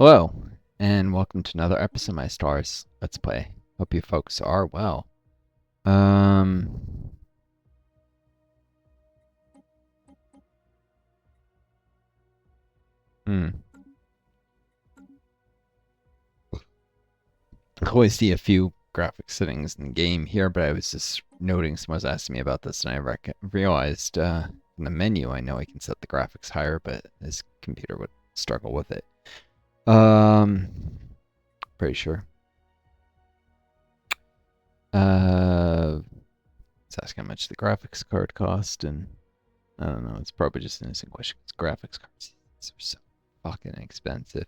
Hello, and welcome to another episode of my Stars Let's Play. Hope you folks are well. Um, hmm. I always see a few graphic settings in the game here, but I was just noting someone was asking me about this, and I realized in the menu I know I can set the graphics higher, but this computer would struggle with it. Pretty sure. It's asking how much the graphics card cost, and I don't know. It's probably just an innocent question. It's graphics cards are so fucking expensive.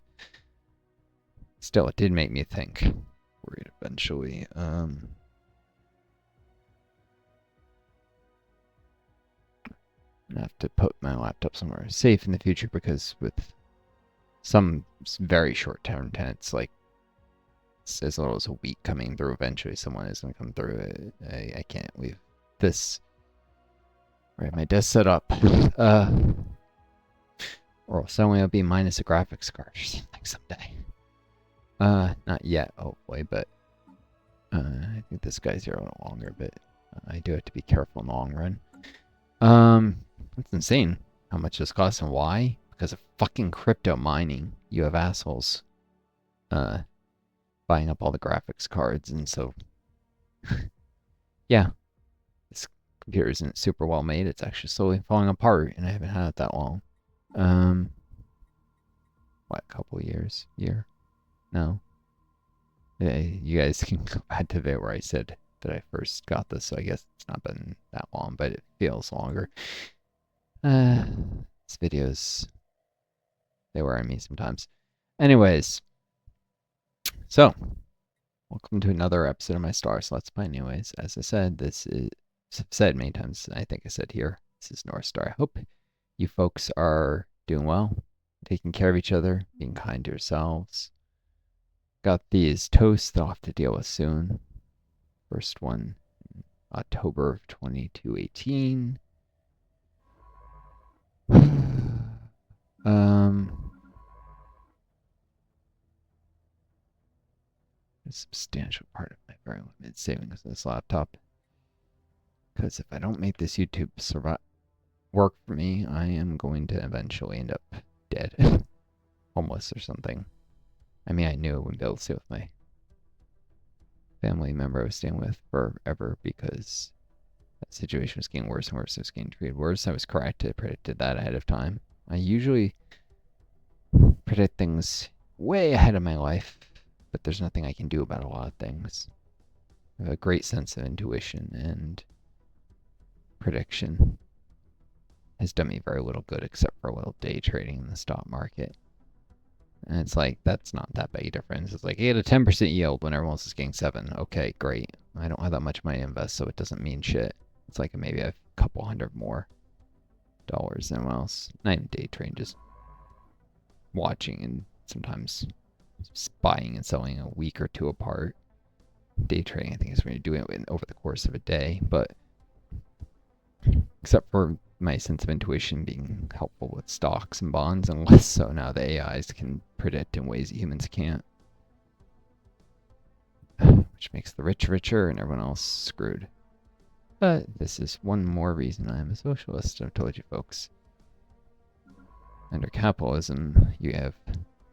Still, it did make me think. Worried eventually. I have to put my laptop somewhere safe in the future because with some very short-term tenants, like as little as a week coming through, eventually someone is going to come through. I can't leave this. Right, my desk set up. Or suddenly it'll be minus a graphics card or something someday. Not yet, hopefully, but I think this guy's here a little longer, but I do have to be careful in the long run. It's insane how much this costs and why. Because of fucking crypto mining. You have assholes buying up all the graphics cards, and so yeah, this computer isn't super well made. It's actually slowly falling apart, and I haven't had it that long. What, a couple years? Year? No. You guys can go back to the bit where I said that I first got this, so I guess it's not been that long, but it feels longer. These videos, they wear on me sometimes. Anyways, so welcome to another episode of my Stars Let's Play. Anyways, as I said, this is said many times. I think I said here, this is Northstar. I hope you folks are doing well, taking care of each other, being kind to yourselves. Got these toasts that I'll have to deal with soon. First one, October of 2218. A substantial part of my very limited savings in this laptop. Because if I don't make this YouTube work for me, I am going to eventually end up dead. Homeless or something. I mean, I knew I wouldn't be able to stay with my family member I was staying with forever because that situation was getting worse and worse. It was getting treated worse. I was correct. I predicted that ahead of time. I usually predict things way ahead of my life, but there's nothing I can do about a lot of things. I have a great sense of intuition, and prediction has done me very little good except for a little day trading in the stock market. And it's like, that's not that big a difference. It's like, you get a 10% yield when everyone else is getting 7. Okay, great. I don't have that much money to invest, so it doesn't mean shit. It's like maybe I have a couple hundred more dollars than anyone else. Not even day trading, just watching and sometimes buying and selling a week or two apart. Day trading, I think, is when you're doing it over the course of a day, but except for my sense of intuition being helpful with stocks and bonds, and less so now the AIs can predict in ways that humans can't. Which makes the rich richer and everyone else screwed. But this is one more reason I'm a socialist, I've told you folks. Under capitalism, you have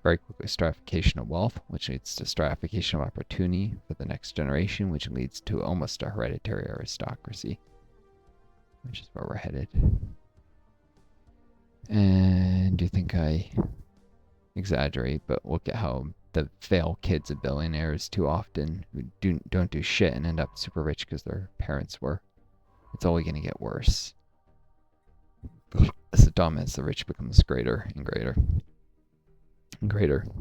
very quickly stratification of wealth, which leads to stratification of opportunity for the next generation, which leads to almost a hereditary aristocracy, which is where we're headed. And do you think I exaggerate, but look at how the fail kids of billionaires too often who don't do shit and end up super rich because their parents were. It's only going to get worse. As the dominance of the rich becomes greater and greater and greater. I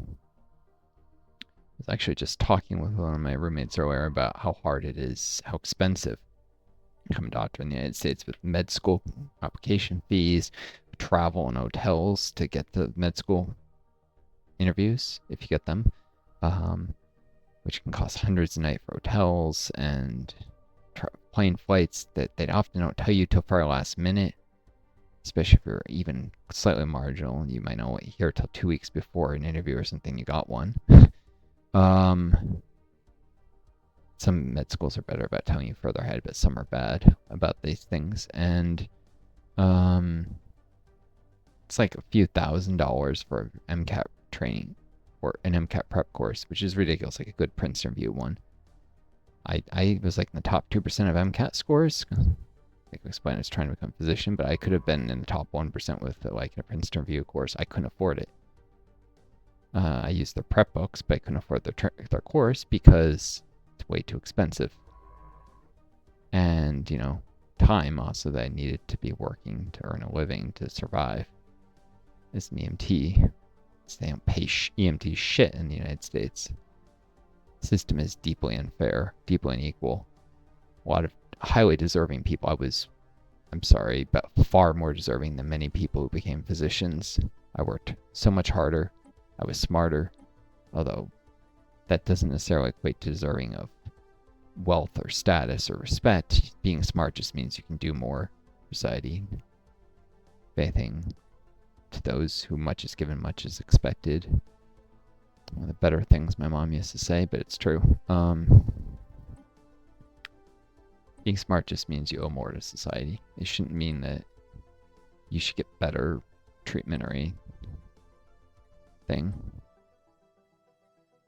was actually just talking with one of my roommates earlier about how hard it is, how expensive become a doctor in the United States with med school application fees, travel and hotels to get the med school interviews, if you get them, which can cost hundreds a night for hotels and plane flights that they often don't tell you till far last minute. especially if you're even slightly marginal. You might not hear till 2 weeks before an interview or something you got one. Some med schools are better about telling you further ahead, but some are bad about these things. And it's like a few $1,000s for MCAT training or an MCAT prep course, which is ridiculous, like a good Princeton Review one. I was like in the top 2% of MCAT scores. Like I explained, I was trying to become a physician, but I could have been in the top 1% with like a Princeton Review course. I couldn't afford it. I used their prep books, but I couldn't afford their course because it's way too expensive. And, time also that I needed to be working to earn a living to survive as an EMT. They don't pay EMT shit in the United States. The system is deeply unfair, deeply unequal. A lot of highly deserving people. I'm sorry, but far more deserving than many people who became physicians. I worked so much harder. I was smarter, although that doesn't necessarily equate to deserving of wealth or status or respect. Being smart just means you can do more for society. If anything, to those who much is given, much is expected. One of the better things my mom used to say, but it's true. Being smart just means you owe more to society. It shouldn't mean that you should get better treatment or anything.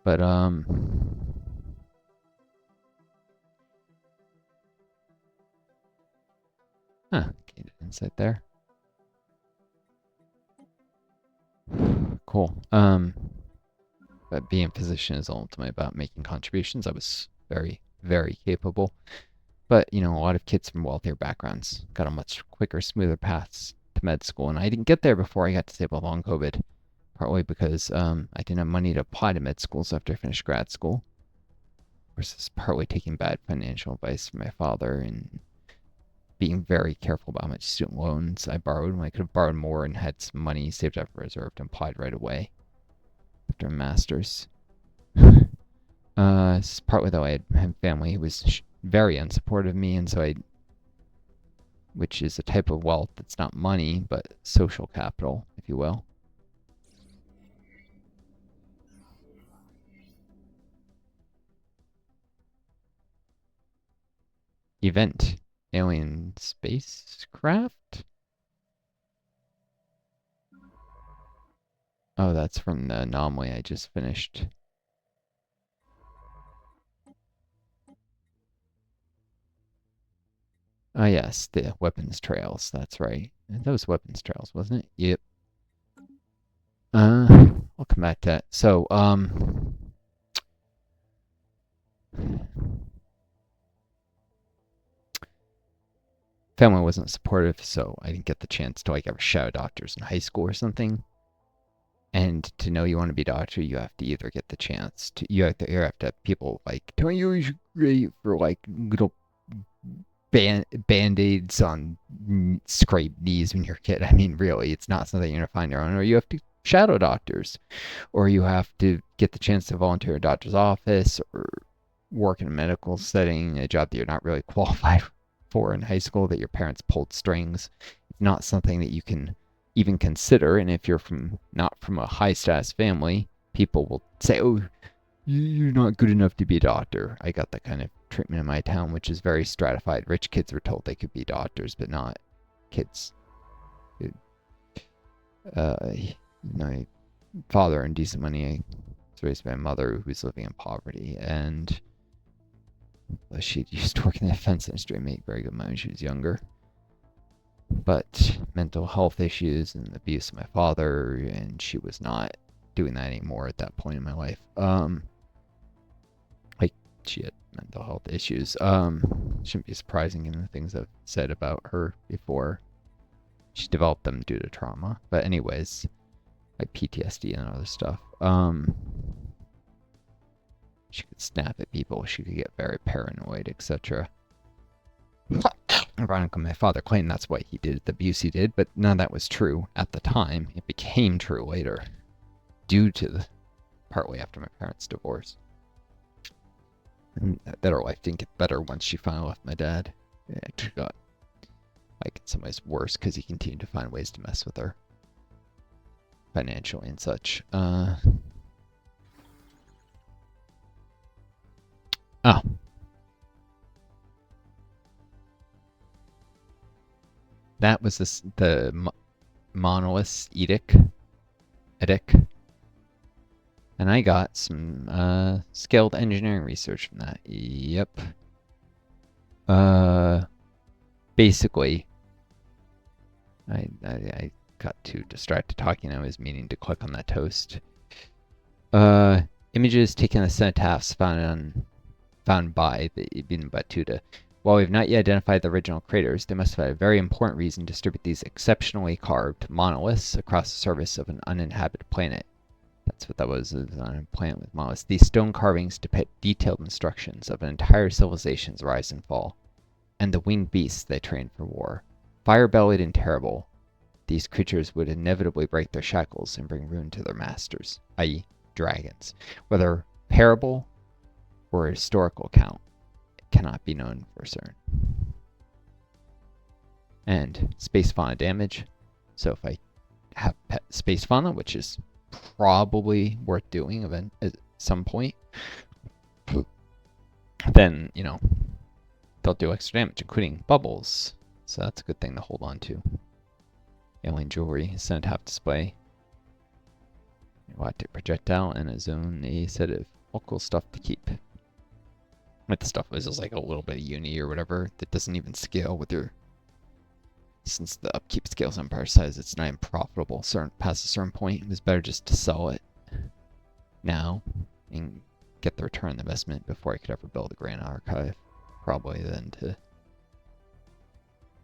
But, gained insight there. Cool. But being a physician is ultimately about making contributions. I was very, very capable. But, a lot of kids from wealthier backgrounds got a much quicker, smoother paths to med school. And I didn't get there before I got disabled long COVID. Partly because I didn't have money to apply to med schools after I finished grad school. Of course, this is partly taking bad financial advice from my father and being very careful about how much student loans I borrowed when I could have borrowed more and had some money saved up for reserved and applied right away after a master's. This is partly though I had family who was very unsupportive of me, and so which is a type of wealth that's not money, but social capital, if you will. Event. Alien spacecraft? Oh, that's from the anomaly I just finished. Oh, yes, the weapons trails. That's right. That was weapons trails, wasn't it? Yep. I'll come back to that. So, family wasn't supportive, so I didn't get the chance to like ever shadow doctors in high school or something. And to know you want to be a doctor, you have to either get the chance to you have to have people like telling you you're great for like little band-aids on scraped knees when you're a kid. I mean, really, it's not something you're gonna find your own. Or you have to shadow doctors, or you have to get the chance to volunteer at a doctor's office or work in a medical setting, a job that you're not really qualified for in high school, that your parents pulled strings. It's not something that you can even consider. And if you're not from a high status family, people will say, "Oh, you're not good enough to be a doctor." I got that kind of treatment in my town, which is very stratified. Rich kids were told they could be doctors, but not kids. My father earned decent money. I was raised by a mother who was living in poverty, and she used to work in the defense industry and make very good money when she was younger. But mental health issues and abuse of my father, and she was not doing that anymore at that point in my life. She had mental health issues. Shouldn't be surprising given the things I've said about her before. She developed them due to trauma. But anyways, like PTSD and other stuff. She could snap at people. She could get very paranoid, etc. Ironically, my father claimed that's why he did the abuse he did, but none of that was true at the time. It became true later, due to partly after my parents' divorce. And that her life didn't get better once she finally left my dad. It got Like, in some ways worse, because he continued to find ways to mess with her financially and such. Oh. That was the Monolith Edict. And I got some scaled engineering research from that. Yep. Basically, I got too distracted talking. I was meaning to click on that toast. Images taken as cenotaphs found by the Ep22. While we've not yet identified the original creators, they must have had a very important reason to distribute these exceptionally carved monoliths across the surface of an uninhabited planet. That's what that was on a planet with monoliths. These stone carvings depict detailed instructions of an entire civilization's rise and fall, and the winged beasts they trained for war. Fire-bellied and terrible, these creatures would inevitably break their shackles and bring ruin to their masters, i.e., dragons. Whether parable or a historical account, it cannot be known for certain. And space fauna damage. So if I have pet space fauna, which is probably worth doing at some point, then, you know, they'll do extra damage, including bubbles. So that's a good thing to hold on to. Alien jewelry, cenotaph display, galactic projectile, and a zone A set of all cool stuff to keep. But the stuff is just like a little bit of uni or whatever that doesn't even scale with your. Since the upkeep scales empire size, it's not even profitable. Past a certain point, it was better just to sell it now and get the return on the investment before I could ever build a grand archive. Probably than to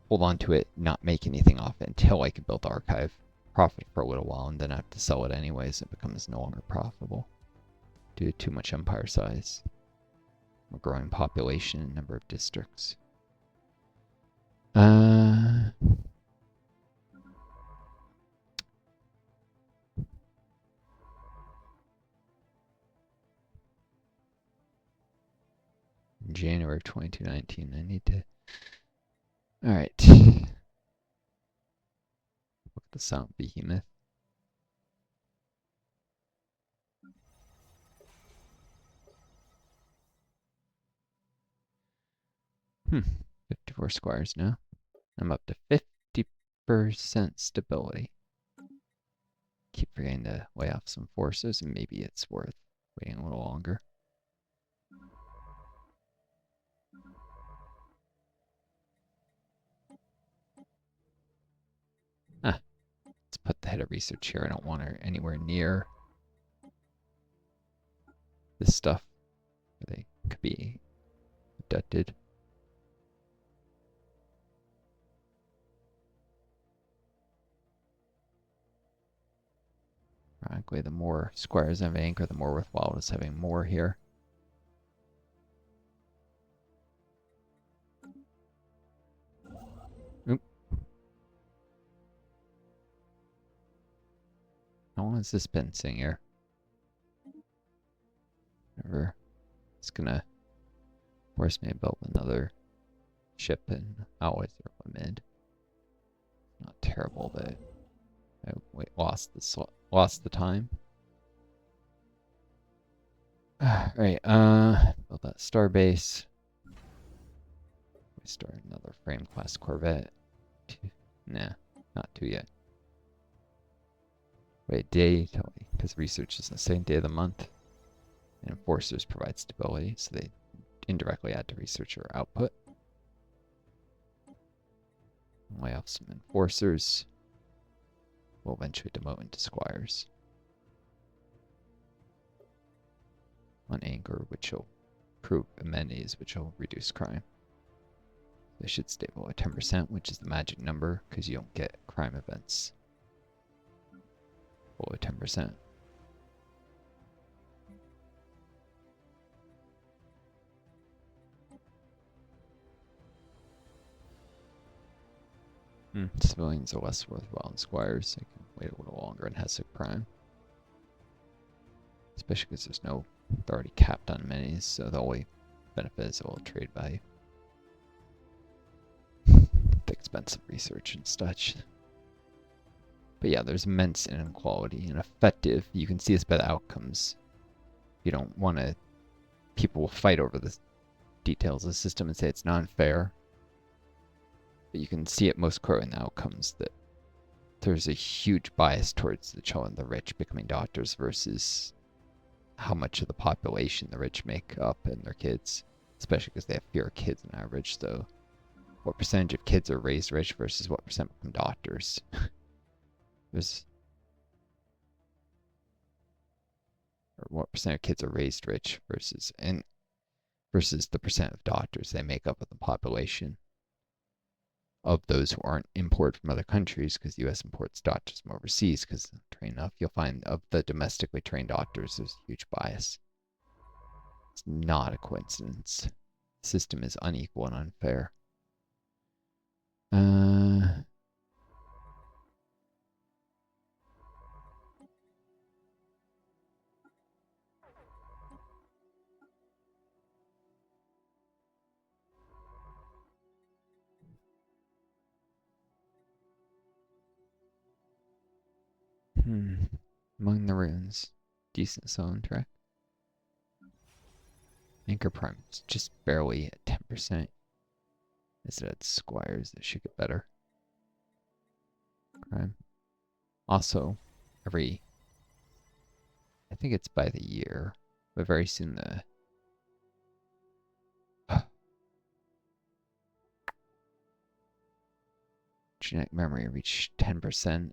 hold on to it, not make anything off it until I could build the archive, profit for a little while, and then I have to sell it anyways. It becomes no longer profitable due to too much empire size, a growing population, and number of districts. In January of 2219, I need to. All right. Look at the sound behemoth. Hmm. 54 squires now. I'm up to 50% stability. Keep forgetting to lay off some forces, and maybe it's worth waiting a little longer. Let's put the head of research here. I don't want her anywhere near this stuff where they could be abducted. Frankly, the more squares I have anchor, the more worthwhile it is having more here. Oop. How long has this been sitting here? Never. It's gonna force me to build another ship and always throw a mid. Not terrible that I lost the time. Right, build that starbase. We start another frame class Corvette. Nah, not 2 yet. Wait, day, because research is the same day of the month. And enforcers provide stability, so they indirectly add to researcher output. Lay off some enforcers. We'll eventually demote into squires. On anchor, which will improve amenities, which will reduce crime. They should stay below 10%, which is the magic number, because you don't get crime events below 10%. Civilians are less worthwhile than squires. They can wait a little longer and has some crime. Especially because they're already capped on minis, so the only benefit is a little trade value. worth expensive research and such. But yeah, there's immense inequality and effective. You can see this by the outcomes. You don't want to. People will fight over the details of the system and say it's not fair. But you can see it most clearly in the outcomes that there's a huge bias towards the children of the rich becoming doctors versus how much of the population the rich make up and their kids, especially because they have fewer kids than average. So, what percentage of kids are raised rich versus what percent become doctors? There's, or what percent of kids are raised rich versus the percent of doctors they make up of the population of those who aren't imported from other countries, because the U.S. imports doctors from overseas because they're trained enough. You'll find of the domestically trained doctors, there's a huge bias. It's not a coincidence. The system is unequal and unfair. Among the ruins, decent soundtrack. Anchor Prime is just barely at 10%. Instead of Squires, that should get better. Crime. Also, I think it's by the year, but very soon the genetic memory reached 10%.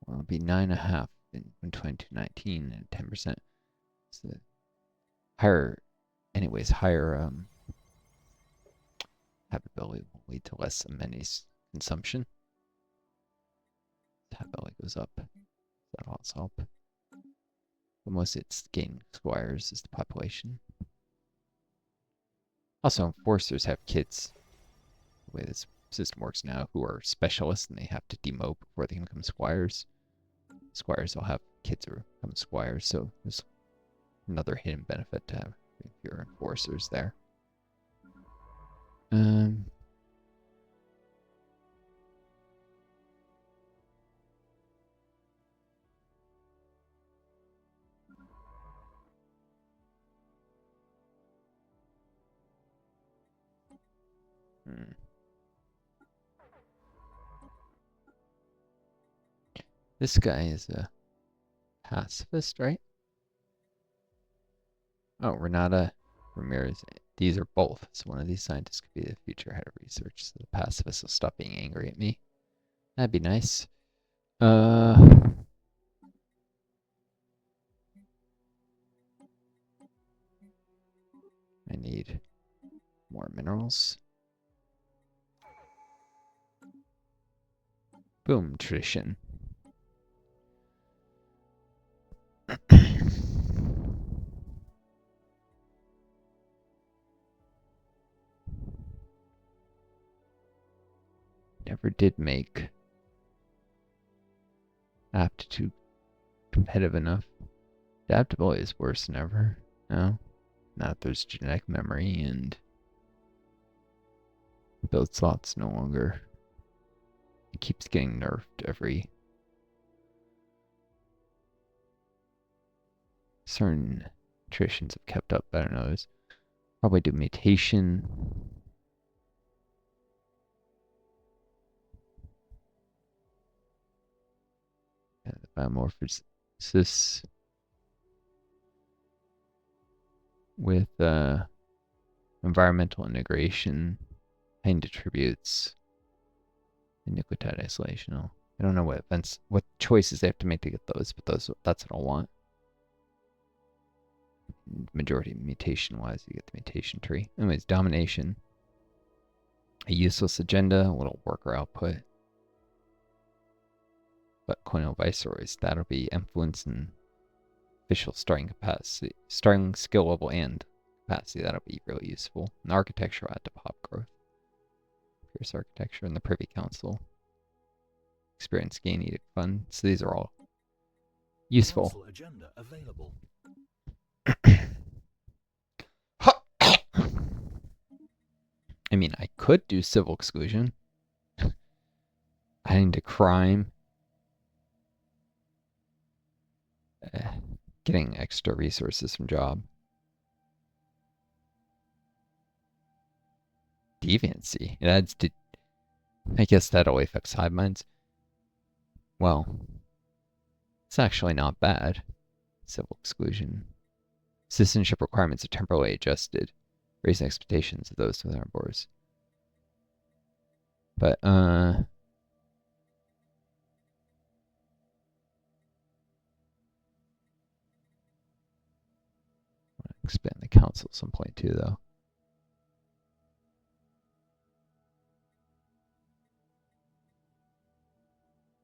Well, it'll be 9.5 in 2019 and 10%. So higher habitability will lead to less amenities consumption. Habitability goes up. That'll also help. But mostly it's gaining squires is the population. Also, enforcers have kids. The way this system works now, who are specialists and they have to demote before they can become squires. Squires will have kids who become squires, so there's another hidden benefit to have fewer enforcers there. This guy is a pacifist, right? Oh, Renata Ramirez. These are both. So one of these scientists could be the future head of research. So the pacifist will stop being angry at me. That'd be nice. I need more minerals. Boom, tradition. Never did make aptitude competitive enough. Adaptability is worse than ever. No. Now that there's genetic memory and build slots no longer. It keeps getting nerfed every certain traditions have kept up better than others. Probably do mutation. The biomorphosis with environmental integration, heightened attributes, and nucleotide isolation. I don't know what choices they have to make to get those, but that's what I want. Majority mutation-wise, you get the mutation tree. Anyways, domination. A useless agenda, a little worker output. But colonial viceroys, that'll be influence and official starting capacity, starting skill level and capacity. That'll be really useful. And architecture will add to pop growth. Fierce architecture and the Privy Council. Experience gain, edict fund. So these are all useful. Council agenda available. I mean, I could do civil exclusion. Adding to crime. Getting extra resources from job. Deviancy. It adds to... I guess that only affects hive minds. Well, it's actually not bad. Civil exclusion. Citizenship requirements are temporarily adjusted, raising expectations of those within our borders. But, expand the council at some point too, though.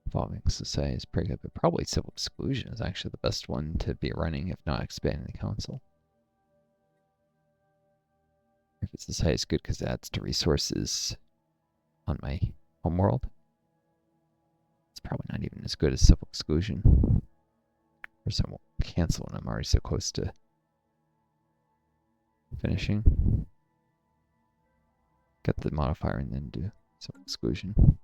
Evolving society is pretty good, but probably civil exclusion is actually the best one to be running, if not expanding the council. If it's society is good because it adds to resources on my homeworld. It's probably not even as good as civil exclusion. Or some won't cancel when I'm already so close to finishing. Get the modifier and then do civil exclusion.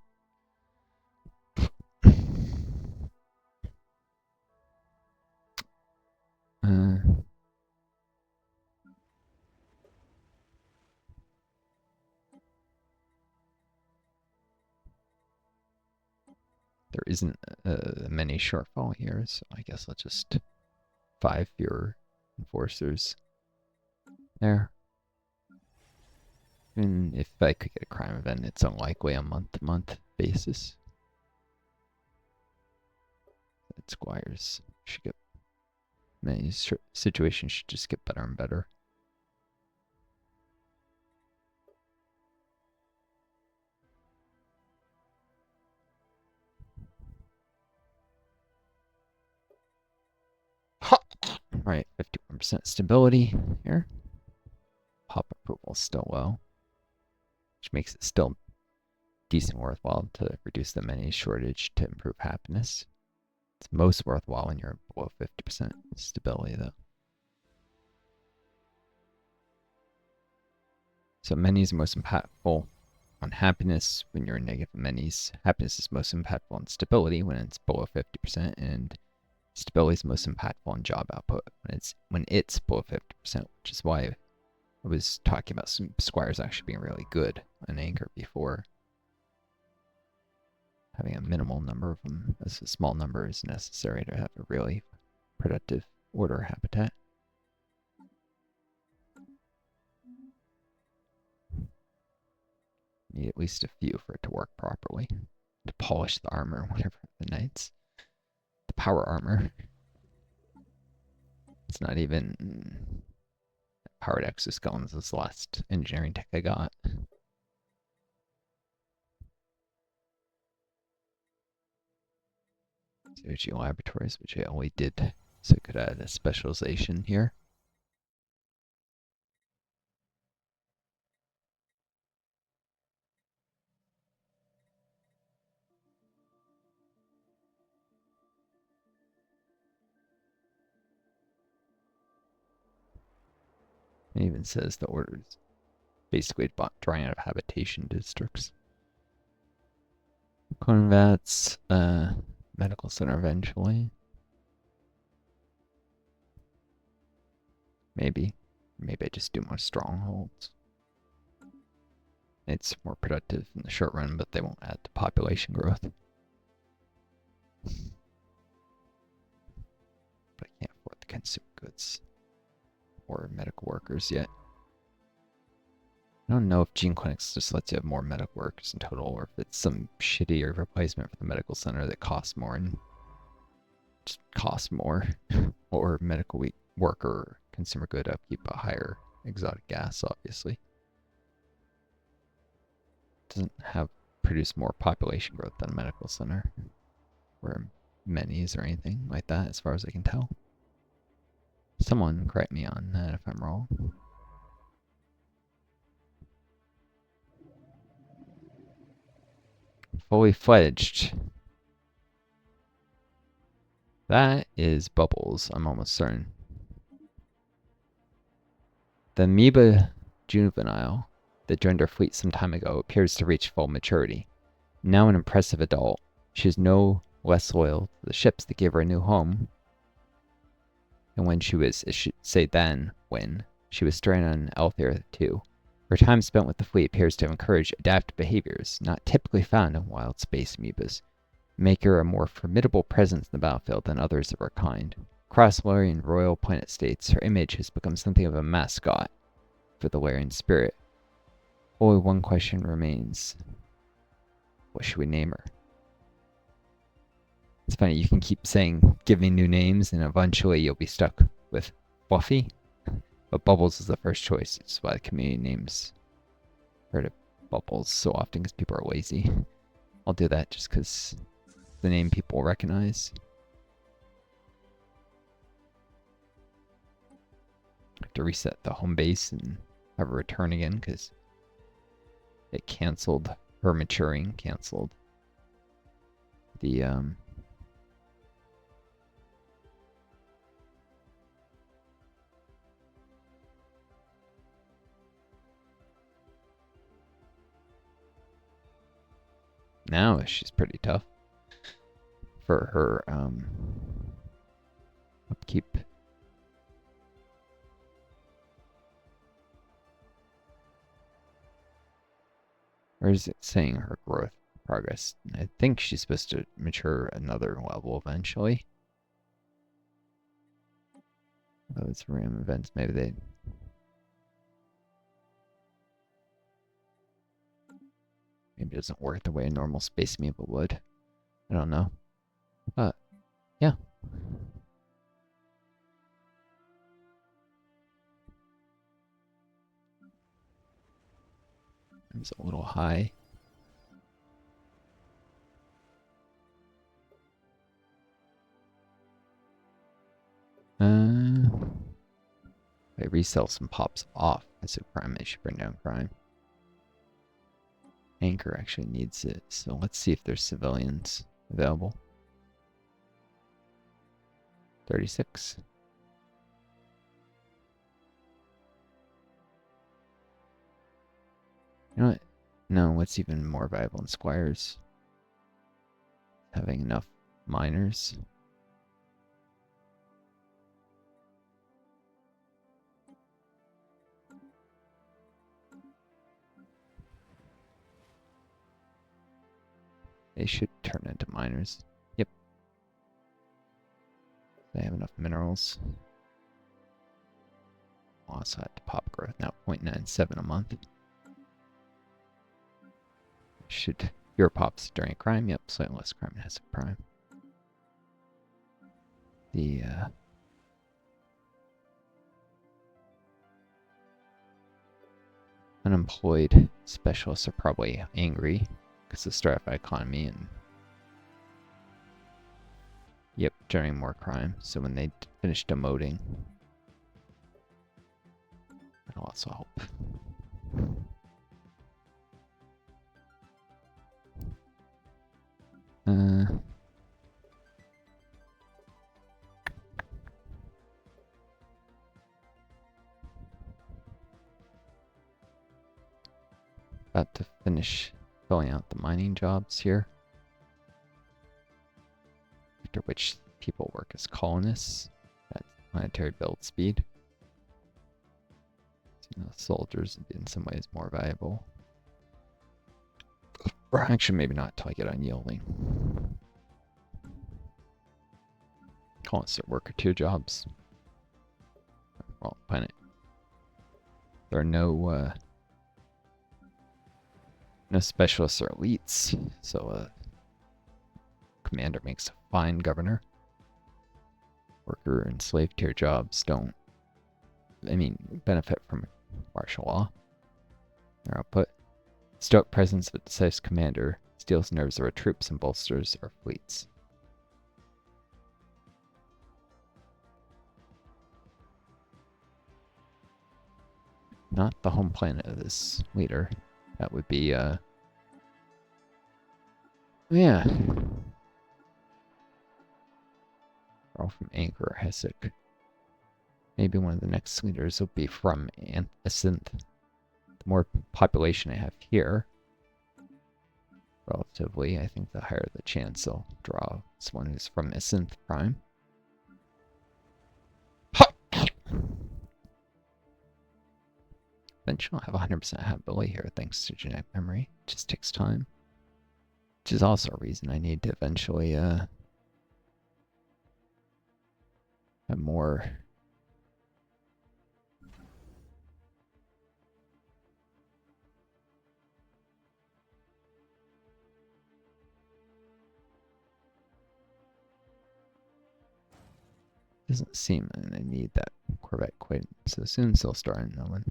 There isn't many shortfall here, so I guess I'll just 5 fewer enforcers there. And if I could get a crime event, it's unlikely on a month-to-month basis. That squires should get many situations should just get better and better. Right, 51% stability here. Pop approval is still low, which makes it still decent worthwhile to reduce the amenities shortage to improve happiness. It's most worthwhile when you're below 50% stability, though. So amenities are most impactful on happiness when you're in negative amenities. Happiness is most impactful on stability when it's below 50%, and stability is most impactful on job output when it's below 50%, which is why I was talking about some squires actually being really good on Anchor before. Having a minimal number of them as a small number is necessary to have a really productive order habitat. Need at least a few for it to work properly. To polish the armor, whatever the knights. The power armor. It's not even powered exoskeletons. This last engineering tech I got. Zoology laboratories, which I only did so I could add a specialization here. It even says the order is basically drawing out of habitation districts. Cloning Vats, medical center eventually. Maybe I just do more strongholds. It's more productive in the short run, but they won't add to population growth. But I can't afford the consumer goods or medical workers yet. I don't know if Gene Clinics just lets you have more medical workers in total, or if it's some shitty replacement for the medical center that costs more and just costs more, or medical worker consumer good upkeep a higher exotic gas, obviously. Doesn't have produce more population growth than a medical center, or minis or anything like that, as far as I can tell. Someone correct me on that if I'm wrong. Fully fledged. That is bubbles, I'm almost certain. The amoeba juvenile that joined our fleet some time ago appears to reach full maturity. Now an impressive adult, she is no less loyal to the ships that gave her a new home than when she was, I should say then, when she was stranded on Althea too. Her time spent with the fleet appears to have encouraged adaptive behaviors not typically found in wild space amoebas, make her a more formidable presence in the battlefield than others of her kind. Across Larian royal planet states, her image has become something of a mascot for the Larian spirit. Only one question remains. What should we name her? It's funny, you can keep saying, giving new names, and eventually you'll be stuck with Fluffy. But Bubbles is the first choice. It's why the community names her to Bubbles so often, because people are lazy. I'll do that just because the name people recognize. I have to reset the home base and have her return again because it canceled her maturing, canceled the now she's pretty tough for her upkeep. Where is it saying her growth progress? I think she's supposed to mature another level eventually. Oh, it's random events. Maybe they... Maybe it doesn't work the way a normal space amoeba would. I don't know. But, yeah. It's a little high. If I resell some pops off as a crime, they should bring down crime. Anchor actually needs it, so let's see if there's civilians available. 36. You know what? No, what's even more valuable in Squires? Having enough miners. They should turn into miners. Yep. They have enough minerals. Also at the pop growth now 0.97 a month. Should your pops during crime? Yep, slightly less crime has a prime. The unemployed specialists are probably angry because of the stratified economy and yep, generating more crime. So when they finish demoting, that'll also help. About to finish filling out the mining jobs here. After which people work as colonists at planetary build speed. So, you know, soldiers would be in some ways more valuable. Or actually maybe not until I get unyielding. Colonists at worker 2 jobs. Well, planet. There are no no specialists or elites, so commander makes a fine governor. Worker and slave tier jobs don't, benefit from martial law. Their output. Stoic presence of a decisive commander steals nerves of our troops and bolsters our fleets. Not the home planet of this leader. That would be, yeah. All from Anchor or Hessic. Maybe one of the next leaders will be from Asynth, the more population I have here, relatively, I think the higher the chance I'll draw someone who's from a synth prime. Eventually I'll have 100% habitability here thanks to genetic memory. It just takes time. Which is also a reason I need to eventually have more doesn't seem and I need that Corvette quite so soon, so I'll start on that one.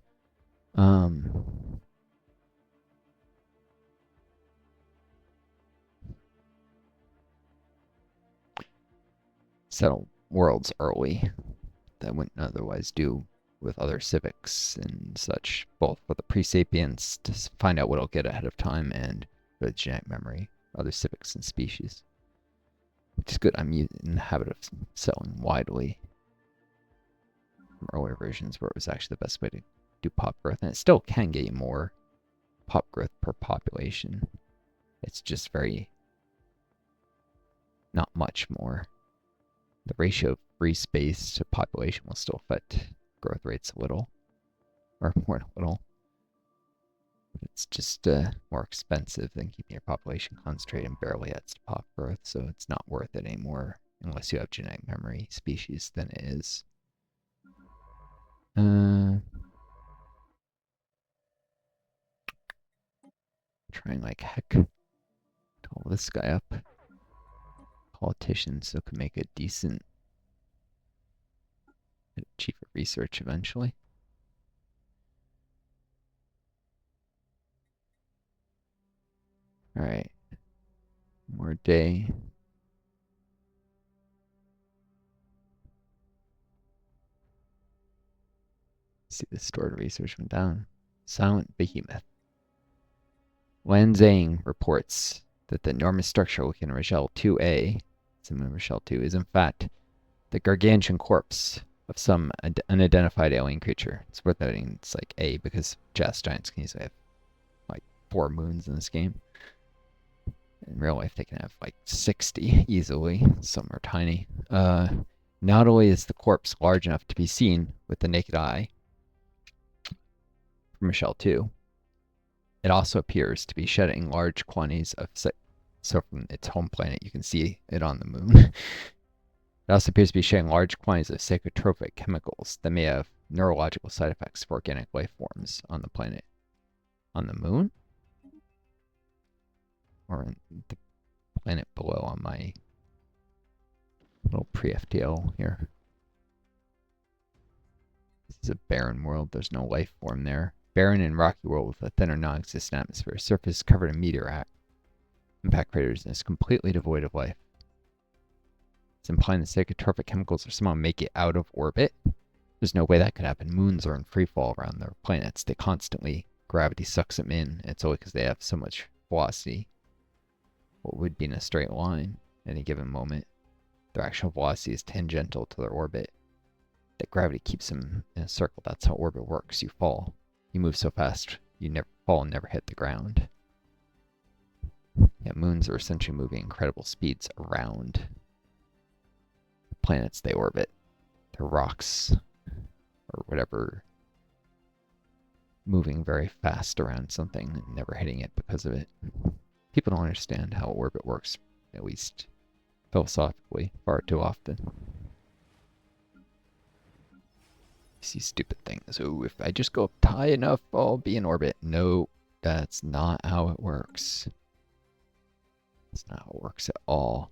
Settle worlds early that I wouldn't otherwise do with other civics and such, both for the pre-sapients to find out what I'll get ahead of time and for the genetic memory, other civics and species. Which is good. I'm in the habit of settling widely from earlier versions where it was actually the best way to do pop growth, and it still can get you more pop growth per population. It's just very not much more. The ratio of free space to population will still affect growth rates a little, or more than a little. It's just more expensive than keeping your population concentrated and barely adds to pop growth, so it's not worth it anymore unless you have genetic memory species than it is. Trying like heck to hold this guy up. Politicians so could make a decent chief of research eventually. Alright. More day. See the stored research went down. Silent behemoth. Lanzang reports that the enormous structure looking at Rochelle 2A, it's in Rochelle 2, is in fact the gargantuan corpse of some unidentified alien creature. It's worth noting it's like A because gas giants can easily have like 4 moons in this game. In real life, they can have like 60 easily. Some are tiny. Not only is the corpse large enough to be seen with the naked eye from Rochelle 2, it also appears to be shedding large quantities of so from its home planet, you can see it on the moon. It also appears to be shedding large quantities of psychotropic chemicals that may have neurological side effects for organic life forms on the planet. On the moon? Or in the planet below on my little pre-FTL here. This is a barren world. There's no life form there. Barren and rocky world with a thinner non-existent atmosphere. Surface covered in meteor impact craters and is completely devoid of life. It's implying the psychotropic chemicals are somehow make it out of orbit. There's no way that could happen. Moons are in free fall around their planets. They constantly, gravity sucks them in. It's only because they have so much velocity. What would be in a straight line at any given moment. Their actual velocity is tangential to their orbit. That gravity keeps them in a circle. That's how orbit works. You fall. You move so fast, you never fall and never hit the ground. Yeah, moons are essentially moving incredible speeds around the planets they orbit. They're rocks or whatever, moving very fast around something and never hitting it because of it. People don't understand how orbit works, at least philosophically, far too often. You see stupid things. Oh, if I just go up high enough, I'll be in orbit. No, that's not how it works. That's not how it works at all.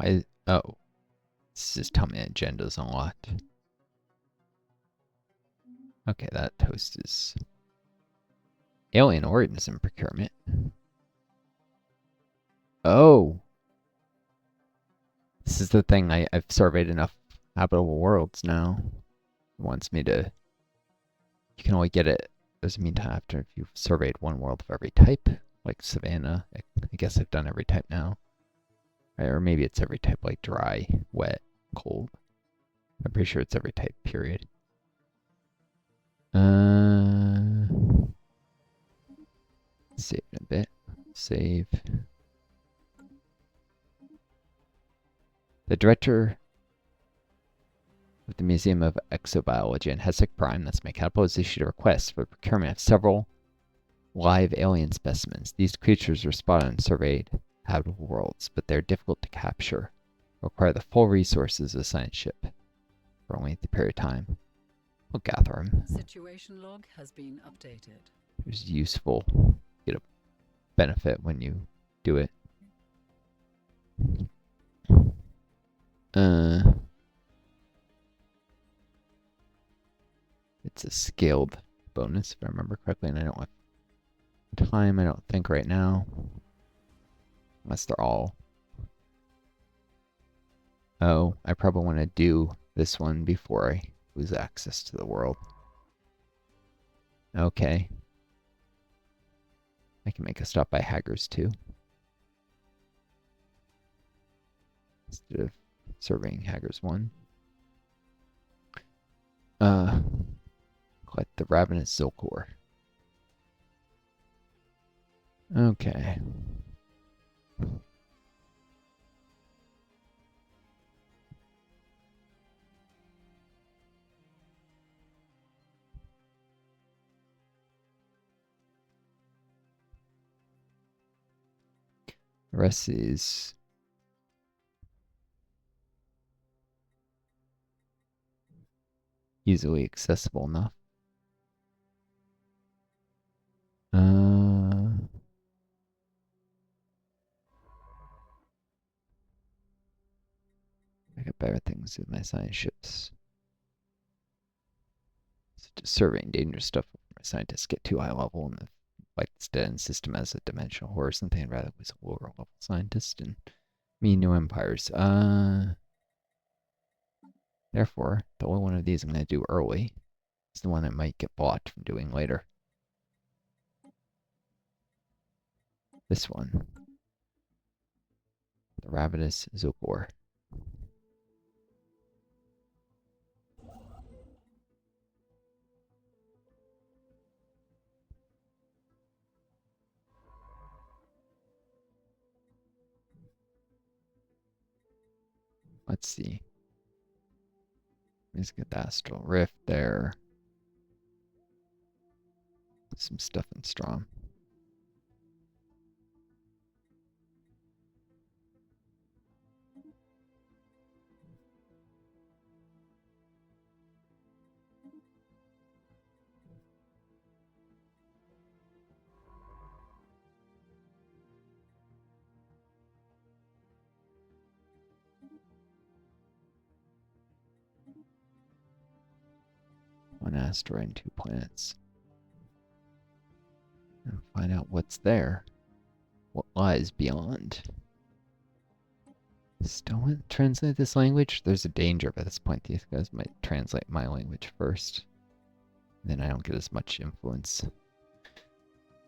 Why? Oh, this is telling me agenda's unlocked. Okay, that toast is alien organism procurement. Oh, this is the thing. I've surveyed enough habitable worlds now. It wants me to. You can only get it. Doesn't mean to after if you've surveyed one world of every type, like Savannah. I guess I've done every type now. Or maybe it's every type, like dry, wet, cold. I'm pretty sure it's every type, period. Save in a bit. Save. The director of the Museum of Exobiology in Hessek Prime, that's my capital, has issued a request for the procurement of several live alien specimens. These creatures were spotted and surveyed habitable worlds, but they're difficult to capture. Require the full resources of a science ship for only the period of time. We'll gather them. Situation log has been updated. It's useful. Get a benefit when you do it. It's a scaled bonus, if I remember correctly, and I don't have time, I don't think right now. Unless they're all... Oh, I probably want to do this one before I lose access to the world. Okay. I can make a stop by Haggers too. Instead of surveying Haggers 1. Collect the Ravenous Zilkor. Okay. The rest is easily accessible enough. I got better things with my science ships. So just surveying dangerous stuff before my scientists get too high level and like the Sten system as a dimensional horror or something. I'd rather was a lower level scientist and me new empires. Therefore, the only one of these I'm going to do early is the one that might get blocked from doing later. This one. The Ravenous Zilkor. Let's see. Let's get the Astral Rift there. Some stuff in Strom. One asteroid and 2 planets. And find out what's there. What lies beyond. Still want to translate this language? There's a danger at this point. These guys might translate my language first. Then I don't get as much influence.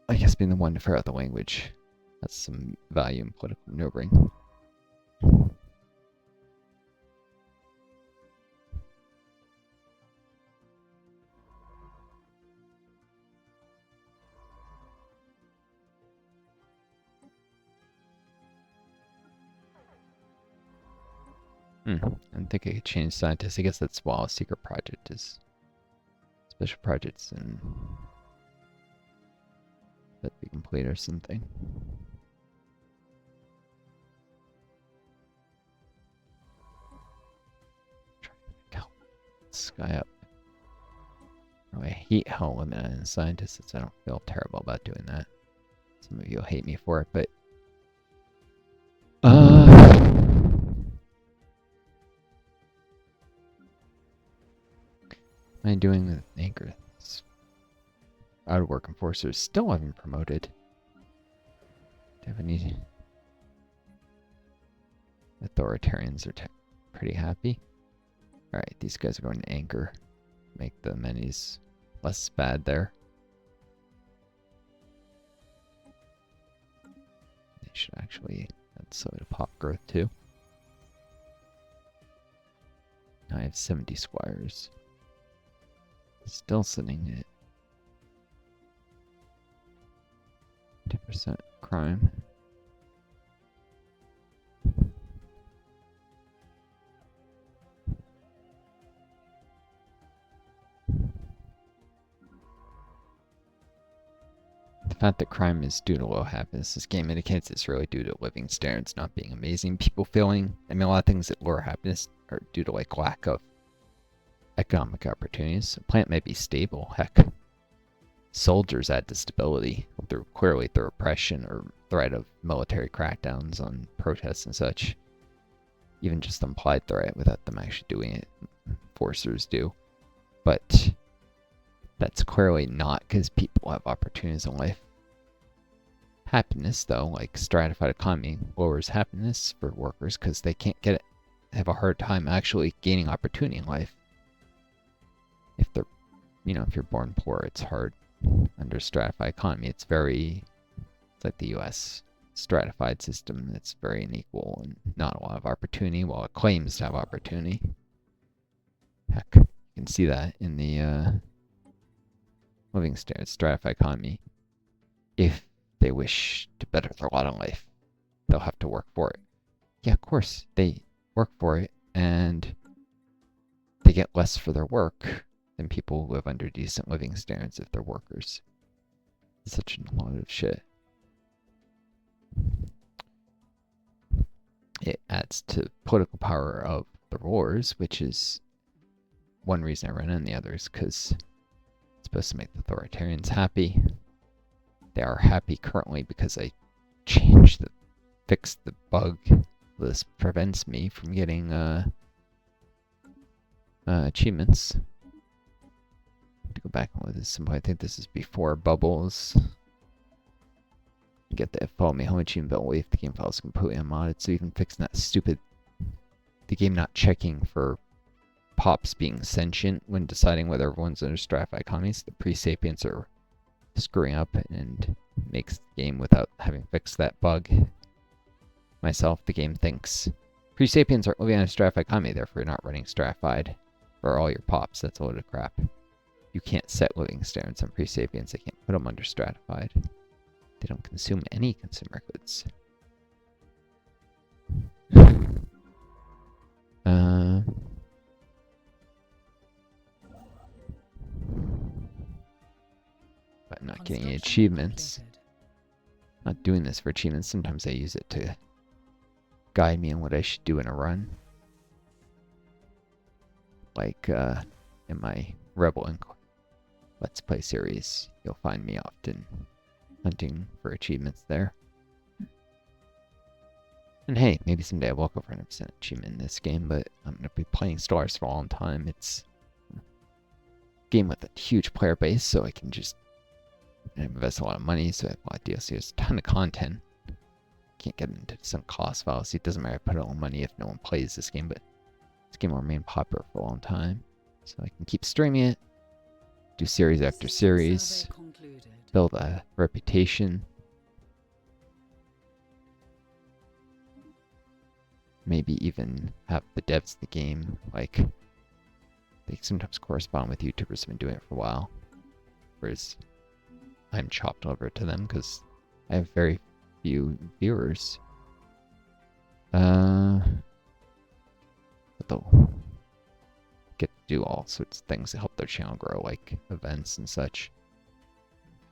I guess being the one to figure out the language has some value in political maneuvering. I think I could change scientists. I guess that's while a secret project is special projects and that be complete or something. Try to help sky up. Oh, I hate how limited in scientists. I don't feel terrible about doing that. Some of you will hate me for it, but am I doing with Anchor? Out of work enforcers still haven't promoted. Do you have any? Authoritarians are pretty happy. Alright, these guys are going to Anchor. Make the minis less bad there. They should actually add soy to pop growth too. Now I have 70 squires. Still sitting at 2% crime. The fact that crime is due to low happiness, this game indicates it's really due to living standards not being amazing. People feeling, I mean, a lot of things that lower happiness are due to like lack of economic opportunities. A plant may be stable, heck. Soldiers add to stability clearly through oppression or threat of military crackdowns on protests and such. Even just implied threat without them actually doing it. Forcers do. But that's clearly not because people have opportunities in life. Happiness, though, like stratified economy, lowers happiness for workers because they can't get it, have a hard time actually gaining opportunity in life. If they're, if you're born poor, it's hard. Under stratified economy, it's like the U.S. stratified system that's very unequal and not a lot of opportunity, while it claims to have opportunity. Heck, you can see that in the living standards, stratified economy. If they wish to better their lot in life, they'll have to work for it. Yeah, of course, they work for it, and they get less for their work than people who live under decent living standards if they're workers. It's such a lot of shit. It adds to political power of the rulers, which is one reason I run in. The other is because it's supposed to make the authoritarians happy. They are happy currently because I fixed the bug. This prevents me from getting achievements. To go back and look at this simple, I think this is before bubbles. You get the follow me home achievement, but only if the game file is completely unmodded. So even fixing that stupid, the game not checking for pops being sentient when deciding whether everyone's under stratified economies. The pre-sapients are screwing up and makes the game without having fixed that bug. Myself, the game thinks pre-sapients aren't living on a stratified economy, therefore you're not running stratified for all your pops. That's a load of crap. You can't set living standards on pre-sapients. They can't put them under stratified. They don't consume any consumer goods. But I'm not getting any achievements. Not doing this for achievements. Sometimes I use it to guide me on what I should do in a run. Like in my Rebel Inc. Let's Play series, you'll find me often hunting for achievements there. And hey, maybe someday I will go for 100% achievement in this game, but I'm going to be playing Stellaris for a long time. It's a game with a huge player base, so I can just invest a lot of money, so I have a lot of DLC. There's a ton of content. Can't get into some cost fallacy. It doesn't matter if I put all the money if no one plays this game, but this game will remain popular for a long time. So I can keep streaming it, do series after series, build a reputation. Maybe even have the devs of the game, like, they sometimes correspond with YouTubers who've been doing it for a while. Whereas I'm chopped over to them because I have very few viewers. But they'll get to do all sorts of things to help their channel grow, like events and such.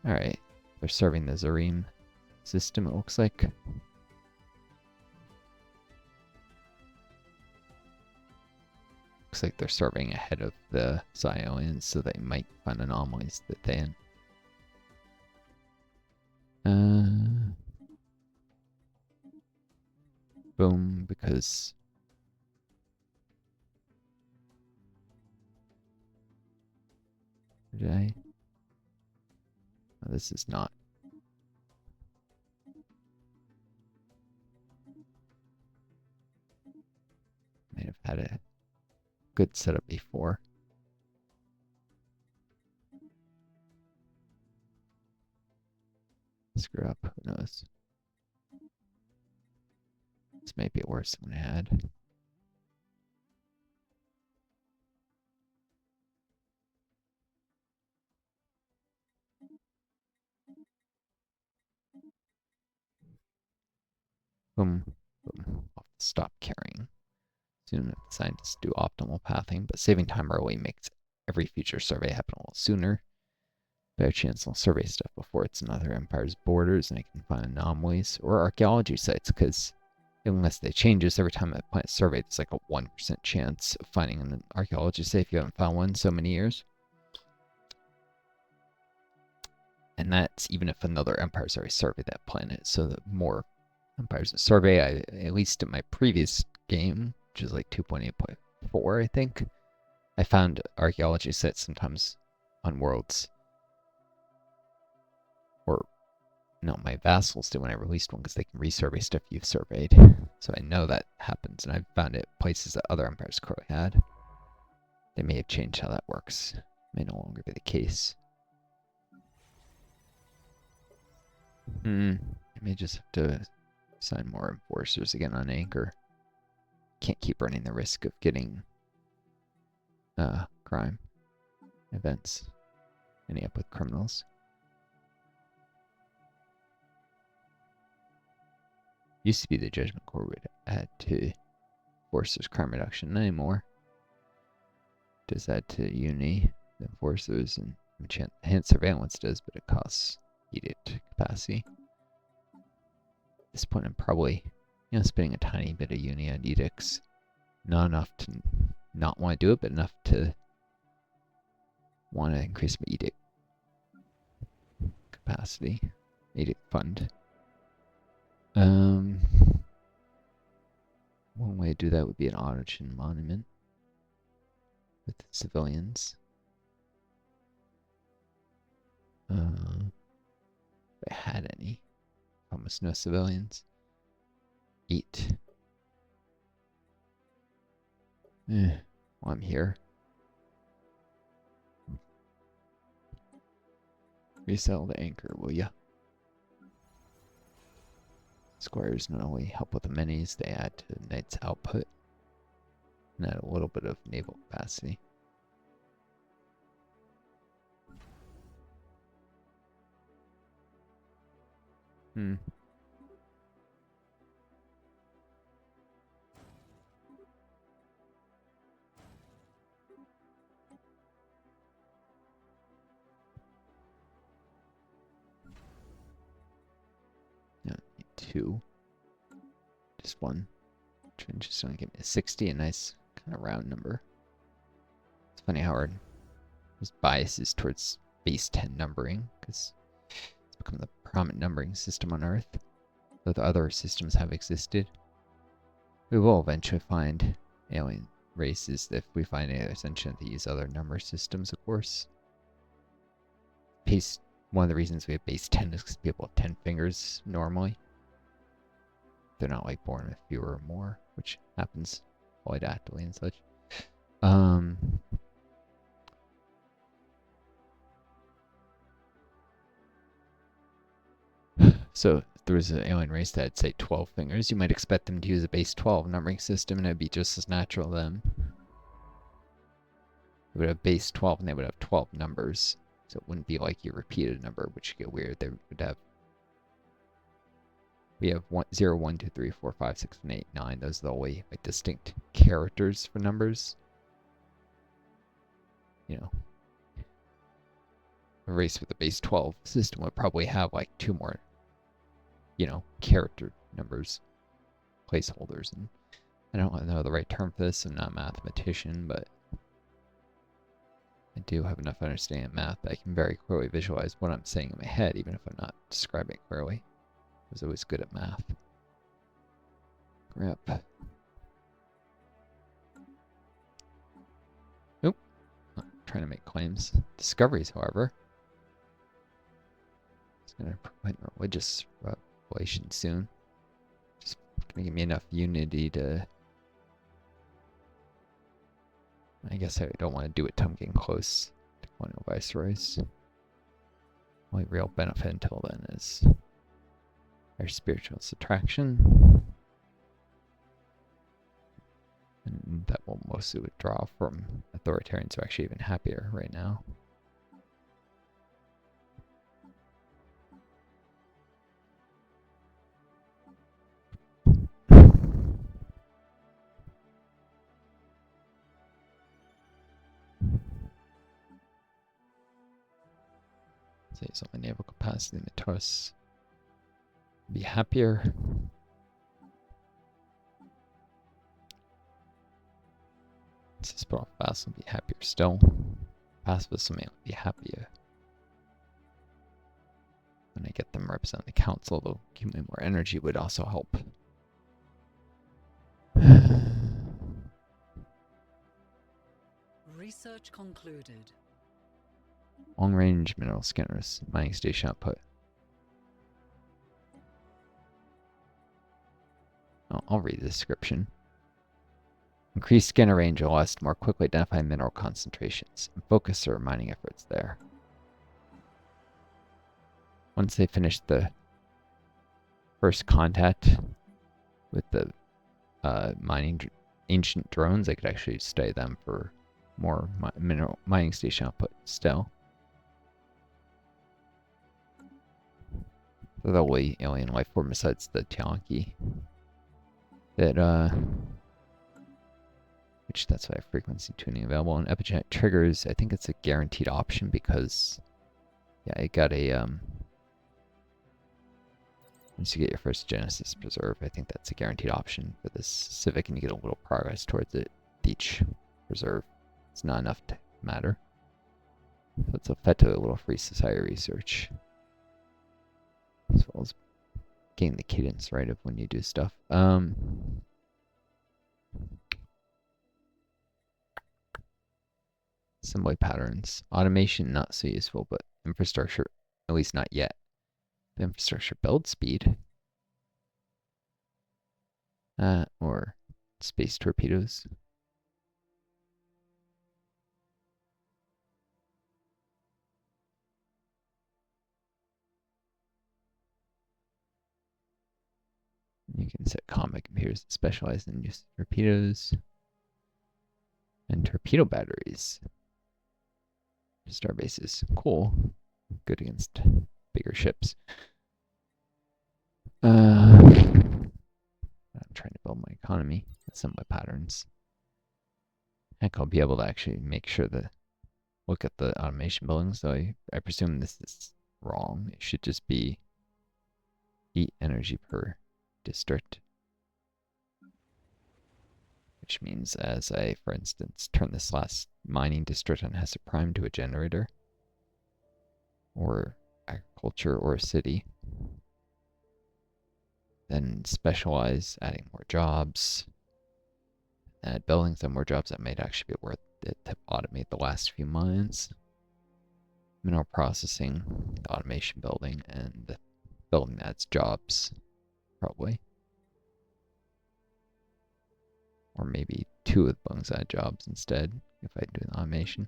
Alright, they're serving the Zareem system, it looks like. Looks like they're serving ahead of the Zionians, so they might find anomalies that they in. Boom, because Or did I? Oh, this is not. Might have had a good setup before. Screw up, who knows? This might be worse than I had. Boom, boom. I'll stop carrying. Soon enough, scientists do optimal pathing, but saving time early makes every future survey happen a little sooner. Better chance I'll survey stuff before it's in other empire's borders and I can find anomalies or archaeology sites, because unless they change this every time I plant a survey, it's like a 1% chance of finding an archaeology site if you haven't found one in so many years. And that's even if another empire's already surveyed that planet. So the more empires that survey, at least in my previous game, which is like 2.8.4, I think, I found archaeology sites sometimes on worlds. Or, no, my vassals did when I released one, because they can resurvey stuff you've surveyed. So I know that happens, and I've found it places that other empires currently had. They may have changed how that works. May no longer be the case. I may just have to assign more enforcers again on Anchor. Can't keep running the risk of getting crime events, ending up with criminals. Used to be the Judgment Corps would add to enforcers crime reduction, not anymore. Does add to uni, the enforcers, and enhanced surveillance does, but it costs edict capacity. At this point, I'm probably, spending a tiny bit of uni on edicts. Not enough to not want to do it, but enough to want to increase my edict capacity, edict fund. One way to do that would be an origin monument with civilians. If I had any. Almost no civilians. 8. While I'm here. Resell the Anchor, will ya? Squires not only help with the minis, they add to the knight's output and add a little bit of naval capacity. No, 2. Just 1. Just gonna give me a 60, a nice kind of round number. It's funny how there's biases towards base 10 numbering, because it's become the prominent numbering system on Earth, though the other systems have existed. We will eventually find alien races if we find any ascension that use other number systems, of course. One of the reasons we have base 10 is because people have 10 fingers normally. They're not like born with fewer or more, which happens polydactyly and such. So if there was an alien race that had, say, 12 fingers, you might expect them to use a base 12 numbering system, and it'd be just as natural to them. They would have base 12, and they would have 12 numbers. So it wouldn't be like you repeated a number, which would get weird. They would have... We have 0, 1, 2, 3, 4, 5, 6, 7, 8, 9. Those are the only distinct characters for numbers. A race with a base 12 system would probably have like 2 more, character numbers, placeholders. And I don't know the right term for this. I'm not a mathematician, but I do have enough understanding of math that I can very clearly visualize what I'm saying in my head, even if I'm not describing it clearly. I was always good at math. Grip. Nope. trying to make claims. Discoveries, however. It's going to proclaim a religious revelation soon. Just going to give me enough unity to... I guess I don't want to do it till I'm getting close to Colonial Viceroys. Only real benefit until then is their spiritual subtraction. And that will mostly withdraw from authoritarians who are actually even happier right now. Saves on the naval capacity in the Taurus. Be happier. This put off fast will be happier still. Pacifists will be happier. When I get them represent the council, they'll give me more energy would also help. Research concluded. Long-range mineral scanners, mining station output. Oh, I'll read the description. Increased scanner range allows us to more quickly identify mineral concentrations and focus our mining efforts there. Once they finish the first contact with the mining ancient drones, I could actually study them for more mineral mining station output still. The only alien life form besides the Tianki that which that's why frequency tuning available on epigenetic triggers. I think it's a guaranteed option because yeah, it got a once you get your first Genesis preserve, I think that's a guaranteed option for this Civic, and you get a little progress towards it each preserve. It's not enough to matter. So it's effectively a little free society research. As well as getting the cadence right of when you do stuff. Assembly patterns. Automation, not so useful, but infrastructure, at least not yet. The infrastructure build speed. Or space torpedoes. You can set combat computers that specialize in use of torpedoes. And torpedo batteries. Star bases. Cool. Good against bigger ships. I'm trying to build my economy with some of my patterns. Heck, I'll be able to actually make sure to look at the automation buildings, though I presume this is wrong. It should just be heat energy per district. Which means as I, for instance, turn this last mining district on Hessa Prime to a generator, or agriculture, or a city, then specialize, adding more jobs, add buildings and more jobs that might actually be worth it to automate the last few mines. Mineral processing, the automation building, and the building adds jobs, probably. Or maybe two of the buildings add jobs instead, if I do the automation.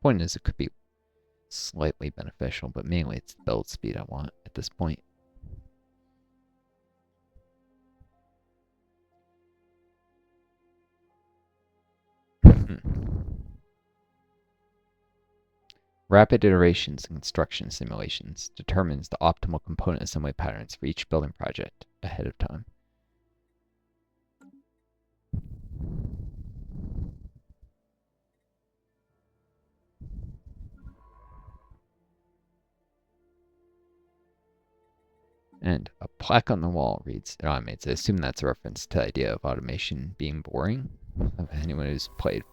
Point is, it could be slightly beneficial, but mainly it's the build speed I want at this point. Rapid iterations and construction simulations determines the optimal component assembly patterns for each building project ahead of time. And a plaque on the wall reads, it automates. I assume that's a reference to the idea of automation being boring. Anyone who's played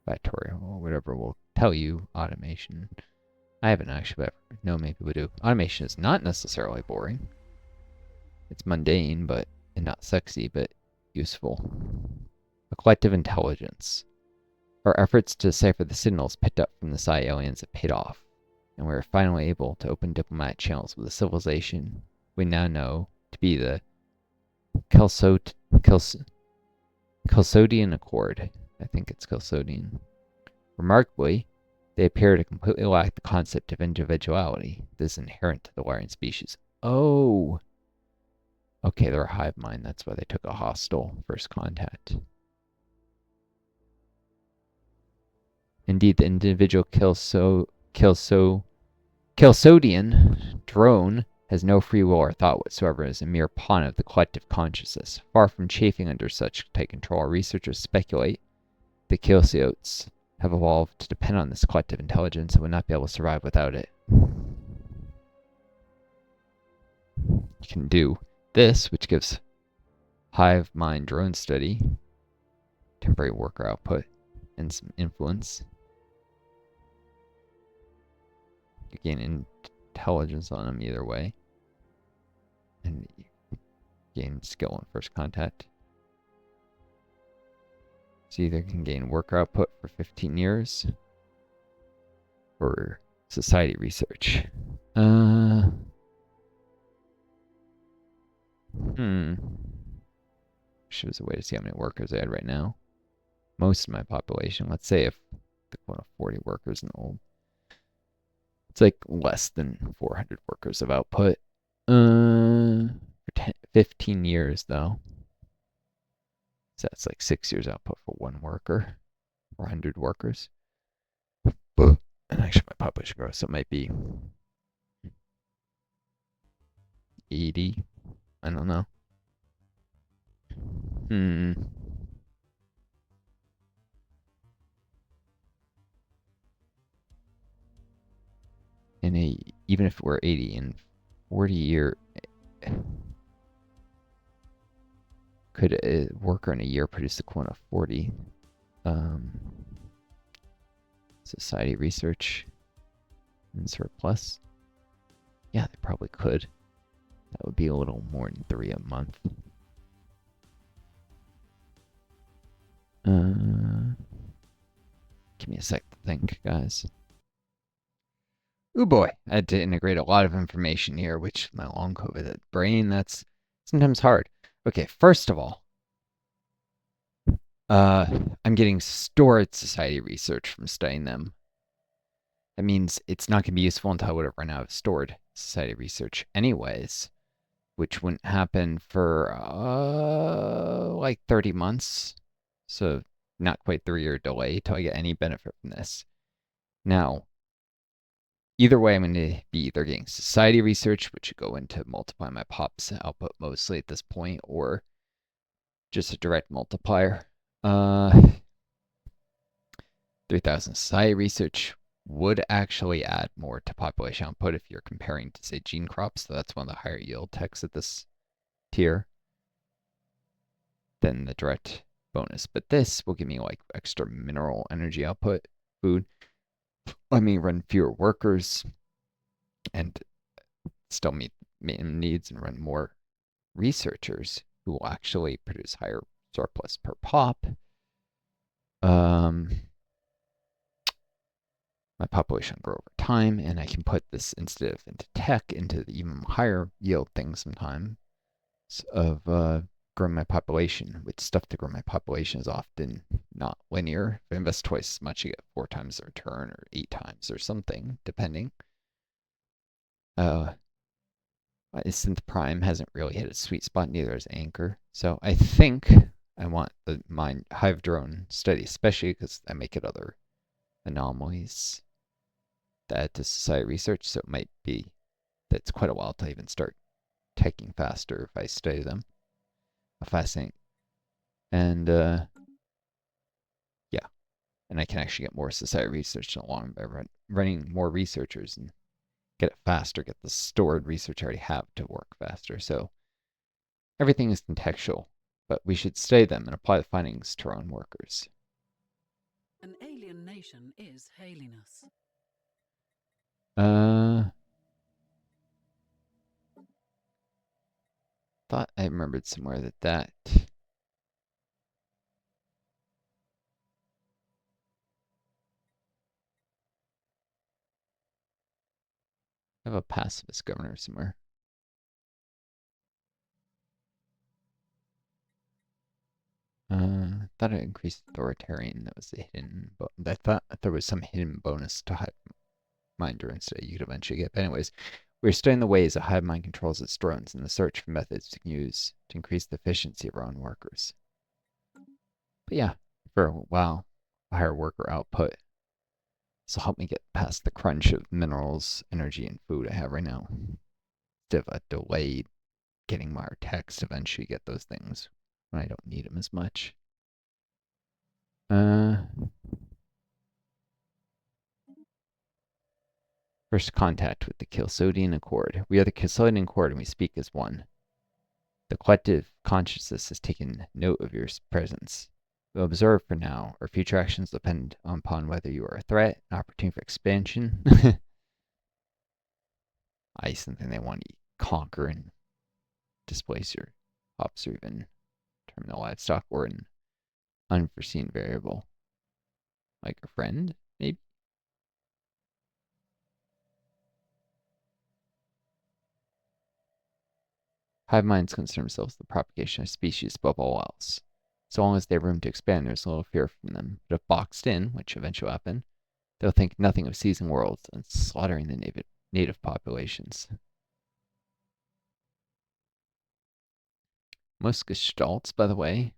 Factorial or whatever will tell you automation. I haven't actually, but no, maybe we do. Automation is not necessarily boring. It's mundane, and not sexy, but useful. A collective intelligence. Our efforts to decipher the signals picked up from the Psi aliens have paid off, and we are finally able to open diplomatic channels with a civilization we now know to be the Chalcodian Accord. I think it's Chalcodian. Remarkably, they appear to completely lack the concept of individuality that is inherent to the Larian species. Oh! Okay, they're a hive mind. That's why they took a hostile first contact. Indeed, the individual Chalcodian drone has no free will or thought whatsoever and is a mere pawn of the collective consciousness. Far from chafing under such tight control, our researchers speculate the Chalciotes have evolved to depend on this collective intelligence and would not be able to survive without it. You can do this, which gives Hive Mind drone study temporary worker output and some influence. You gain intelligence on them either way, and you gain skill on first contact. So you either can gain worker output for 15 years or society research. Wish was a way to see how many workers I had right now. Most of my population, let's say if the quota of 40 workers in old, it's like less than 400 workers of output. For 15 years though. So that's like 6 years output for one worker, 400 workers. And actually my population growth, so it might be 80. I don't know. Even if we're 80 in 40 year, could a worker in a year produce the equivalent of 40? Society research and surplus. Yeah, they probably could. That would be a little more than 3 a month. Give me a sec to think, guys. Ooh boy, I had to integrate a lot of information here, which my long COVID brain, that's sometimes hard. Okay, first of all, I'm getting stored society research from studying them. That means it's not going to be useful until I would have run out of stored society research anyways, which wouldn't happen for like 30 months. So not quite 3-year delay till I get any benefit from this. Now, either way, I'm going to be either getting society research, which would go into multiply my pop's output mostly at this point, or just a direct multiplier. 3,000 society research would actually add more to population output if you're comparing to, say, gene crops. So that's one of the higher yield techs at this tier than the direct bonus. But this will give me like extra mineral energy output, food. Let me run fewer workers and still meet minimum needs and run more researchers who will actually produce higher surplus per pop. My population will grow over time, and I can put this instead of into tech into the even higher yield things sometimes of growing my population, which stuff to grow my population is often not linear. If I invest twice as much, you get 4 times the return or 8 times or something, depending. Synth Prime hasn't really hit its sweet spot, neither has Anchor. So I think I want the Mind Hive Drone study, especially because I make it other anomalies that to society research, so it might be that it's quite a while to even start taking faster if I study them. Fascinating. And yeah, and I can actually get more society research along by running more researchers and get it faster, get the stored research I already have to work faster. So everything is contextual, but we should study them and apply the findings to our own workers. An alien nation is hailing us. Thought I remembered somewhere that. I have a pacifist governor somewhere. Thought it increased authoritarian. That was the hidden. I thought there was some hidden bonus to Hive Mind drones that you could eventually get. But anyways, we're studying the ways that Hive Mind controls its drones and the search for methods to use to increase the efficiency of our own workers. But yeah, for a while, higher worker output. This will help me get past the crunch of minerals, energy, and food I have right now. Instead of a delayed getting more text, eventually get those things when I don't need them as much. First contact with the Chalcedian Accord. We are the Chalcedian Accord and we speak as one. The collective consciousness has taken note of your presence. We'll observe for now. Our future actions depend upon whether you are a threat, an opportunity for expansion, something they want to conquer and displace your crops or even terminal livestock, or an unforeseen variable. Like a friend, maybe? Hive minds concern themselves with the propagation of species above all else. So long as they have room to expand, there's little fear from them. But if boxed in, which eventually will happen, they'll think nothing of seizing worlds and slaughtering the native populations. Most gestalts, by the way,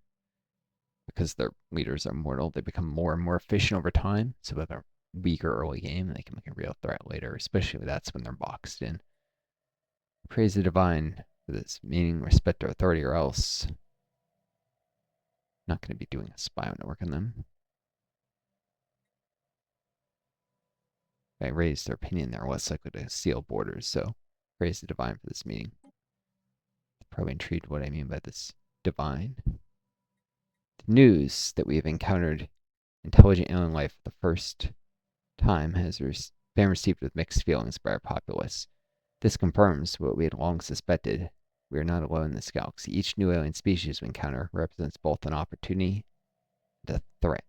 because their leaders are mortal, they become more and more efficient over time. So with a weaker early game, they can make a real threat later, especially if that's when they're boxed in. Praise the divine for this meaning, respect their authority, or else I'm not going to be doing a spy network on them. If I raise their opinion, they're less likely to seal borders, so praise the divine for this meeting. Probably intrigued what I mean by this divine. The news that we have encountered intelligent alien life for the first time has been received with mixed feelings by our populace. This confirms what we had long suspected. We are not alone in this galaxy. Each new alien species we encounter represents both an opportunity and a threat.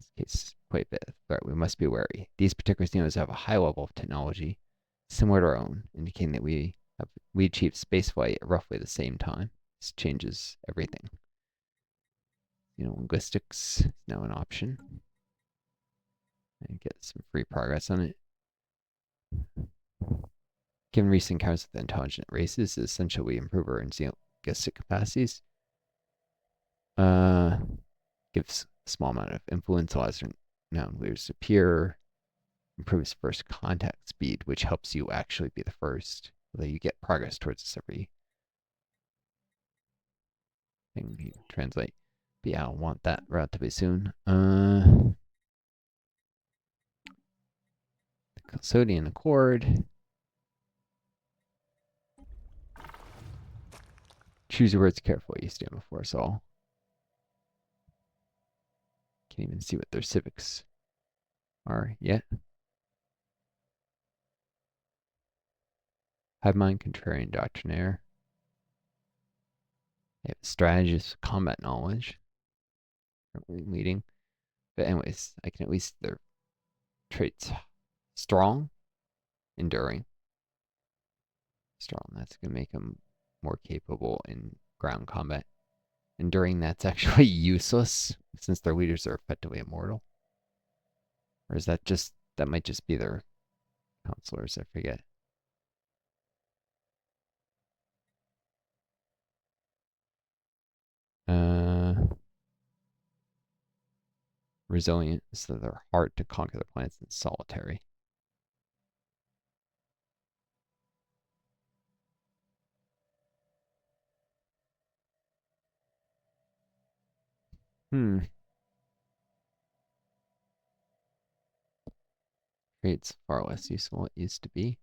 In this case, quite a bit of threat. We must be wary. These particular neos have a high level of technology similar to our own, indicating that we achieved spaceflight at roughly the same time. This changes everything. Linguistics is now an option. And get some free progress on it. Given recent encounters with intelligent races, essentially we improve our linguistic capacities. Gives a small amount of influence, allows noun leaders to appear, improves first contact speed, which helps you actually be the first. Although you get progress towards this every thing you translate. But yeah, I'll want that relatively soon. The Chalcedian Accord. Choose your words carefully. You stand before us all. Can't even see what their civics are yet. Hive Mind, Contrarian, Doctrinaire. They have strategist, combat knowledge. Leading. But anyways, I can at least their traits. Strong, enduring. Strong, that's going to make them more capable in ground combat. Enduring, that's actually useless since their leaders are effectively immortal. Or is that that might just be their counselors, I forget. Resilient, so they're hard to conquer the planets, and solitary. Traits far less useful than it used to be.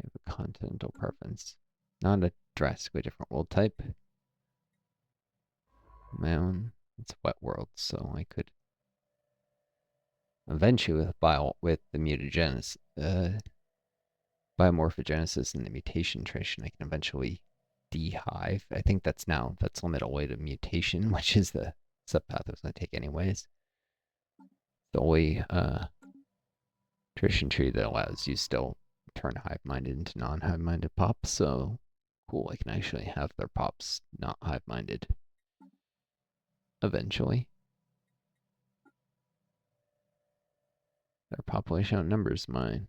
I have a continental preference. Not a drastically different world type. My own. It's a wet world, so I could eventually with the biomorphogenesis and the mutation tradition, I can eventually Hive. I think that's limited away to mutation, which is the subpath I was going to take anyways. The only tradition tree that allows you still turn hive-minded into non-hive-minded pops, so cool, I can actually have their pops not hive-minded eventually. Their population outnumbers mine.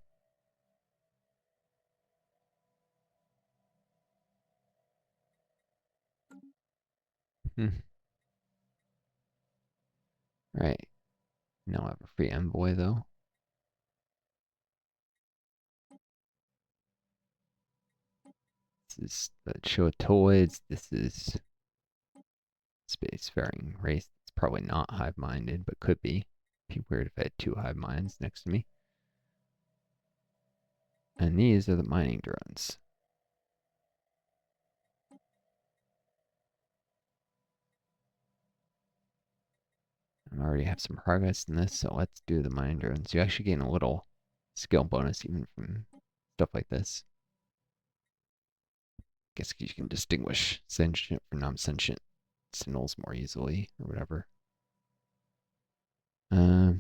Right. Now I have a free envoy, though. This is the Choatoids. This is spacefaring race. It's probably not hive-minded, but could be. It'd be weird if I had two hive minds next to me. And these are the mining drones. I already have some progress in this, so let's do the mining drones. You actually gain a little skill bonus even from stuff like this. Guess you can distinguish sentient from non-sentient signals more easily, or whatever. But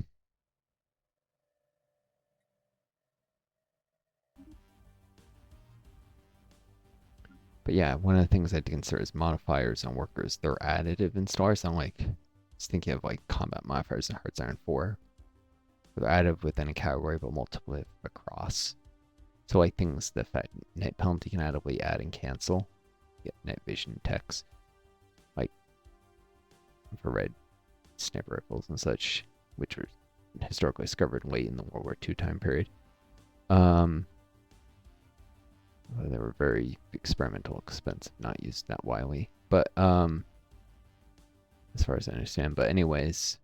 yeah, one of the things I had to consider is modifiers on workers. They're additive in Stellaris. I'm like, just thinking of like combat modifiers in Hearts Iron 4. They're additive within a category, but multiple across. So like things that affect net penalty can additively add and cancel. Get net vision text. Like infrared sniper rifles and such, which were historically discovered late in the World War II time period. They were very experimental, expensive, not used that widely. But as far as I understand. But anyways,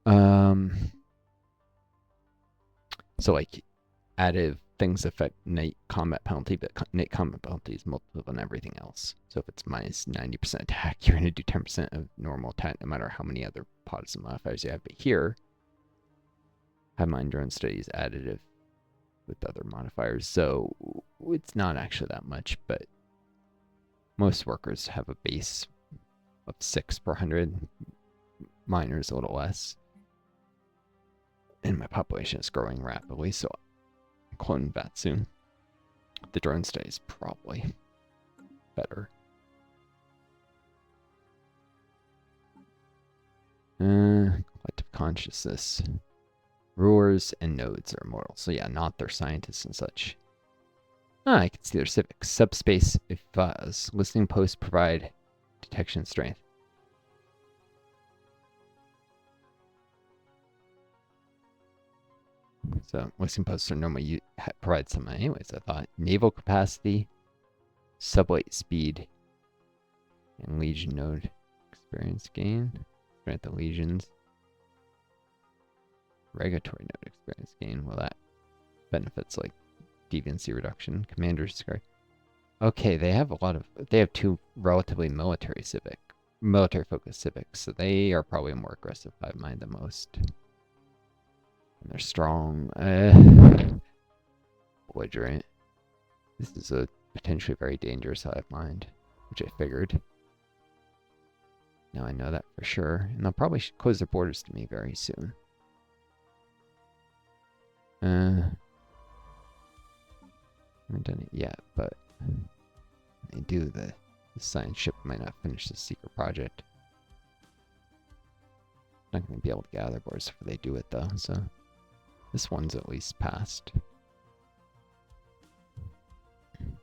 so like additive things affect innate combat penalty, but innate combat penalty is multiple than everything else. So if it's minus 90% attack, you're going to do 10% of normal attack, no matter how many other positive modifiers you have. But here, Hive Mind drone study is additive with other modifiers, so it's not actually that much, but most workers have a base of 6 per 100. Miners a little less. And my population is growing rapidly, so I'm cloning Vats soon. The drone study is probably better. Collective consciousness. Rulers and nodes are immortal. So yeah, not their scientists and such. I can see their civics. Subspace fuzz. Listening posts provide detection strength. So listening posts are normally provide some anyways, I thought. Naval capacity, sublight speed, and legion node experience gain. Grant the legions. Regulatory node experience gain. Well, that benefits like deviancy reduction. Commander's discard. Okay, they have two relatively military focused civics, so they are probably a more aggressive hive mind than most. And they're strong. Belligerent. This is a potentially very dangerous hive mind, which I figured. Now I know that for sure, and they'll probably close their borders to me very soon. I haven't done it yet, but they do. The science ship might not finish the secret project. Not going to be able to get out of their borders before they do it, though, so this one's at least passed. And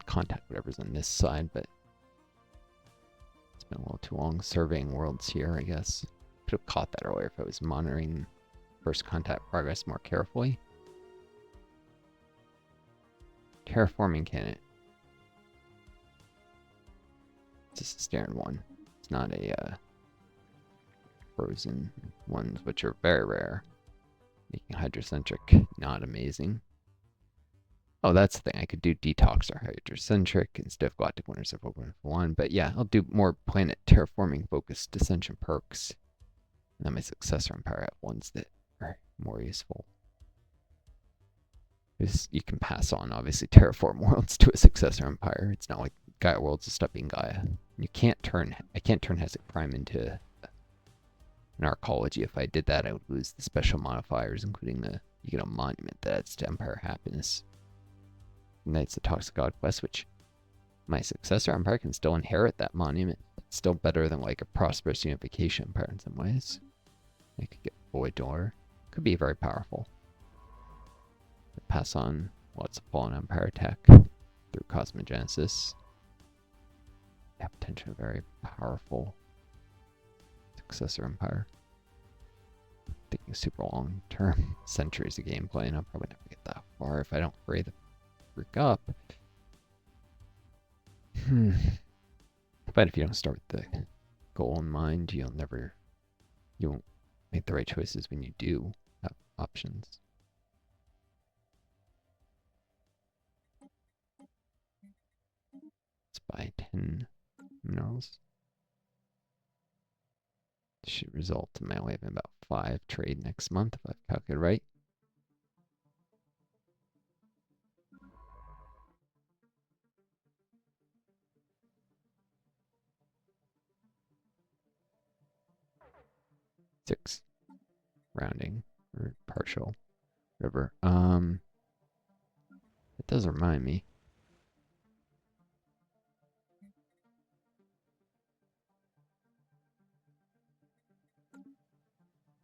contact whatever's on this side, but it's been a little too long surveying worlds here, I guess. Could have caught that earlier if I was monitoring first contact progress more carefully. Terraforming cannon. It's just a standard one. It's not a frozen ones, which are very rare. Making hydrocentric not amazing. Oh, that's the thing. I could do detox or hydrocentric instead of galactic winters of 1. But yeah, I'll do more planet terraforming focused dissension perks. And then my successor empire have ones that are more useful. Because you can pass on, obviously, terraform worlds to a successor empire. It's not like Gaia worlds will stop being Gaia. You can't turn, I can't turn Hesic Prime into an arcology. If I did that, I would lose the special modifiers, including you get a monument that adds to Empire Happiness. Knights of Toxic God Quest, which my successor empire can still inherit that monument. It's still better than like a prosperous unification empire in some ways. I could get Void Door. Could be very powerful. Pass on lots of Fallen Empire tech through Cosmogenesis. Yeah, potentially very powerful successor empire. Thinking super long term, centuries of gameplay, and I'll probably never get that far if I don't hurry the freak up. But if you don't start with the goal in mind, you won't make the right choices when you do have options. Let's buy 10 minerals. This should result in my only having about 5 trade next month if I've calculated right. Six. Rounding or partial river. It does remind me.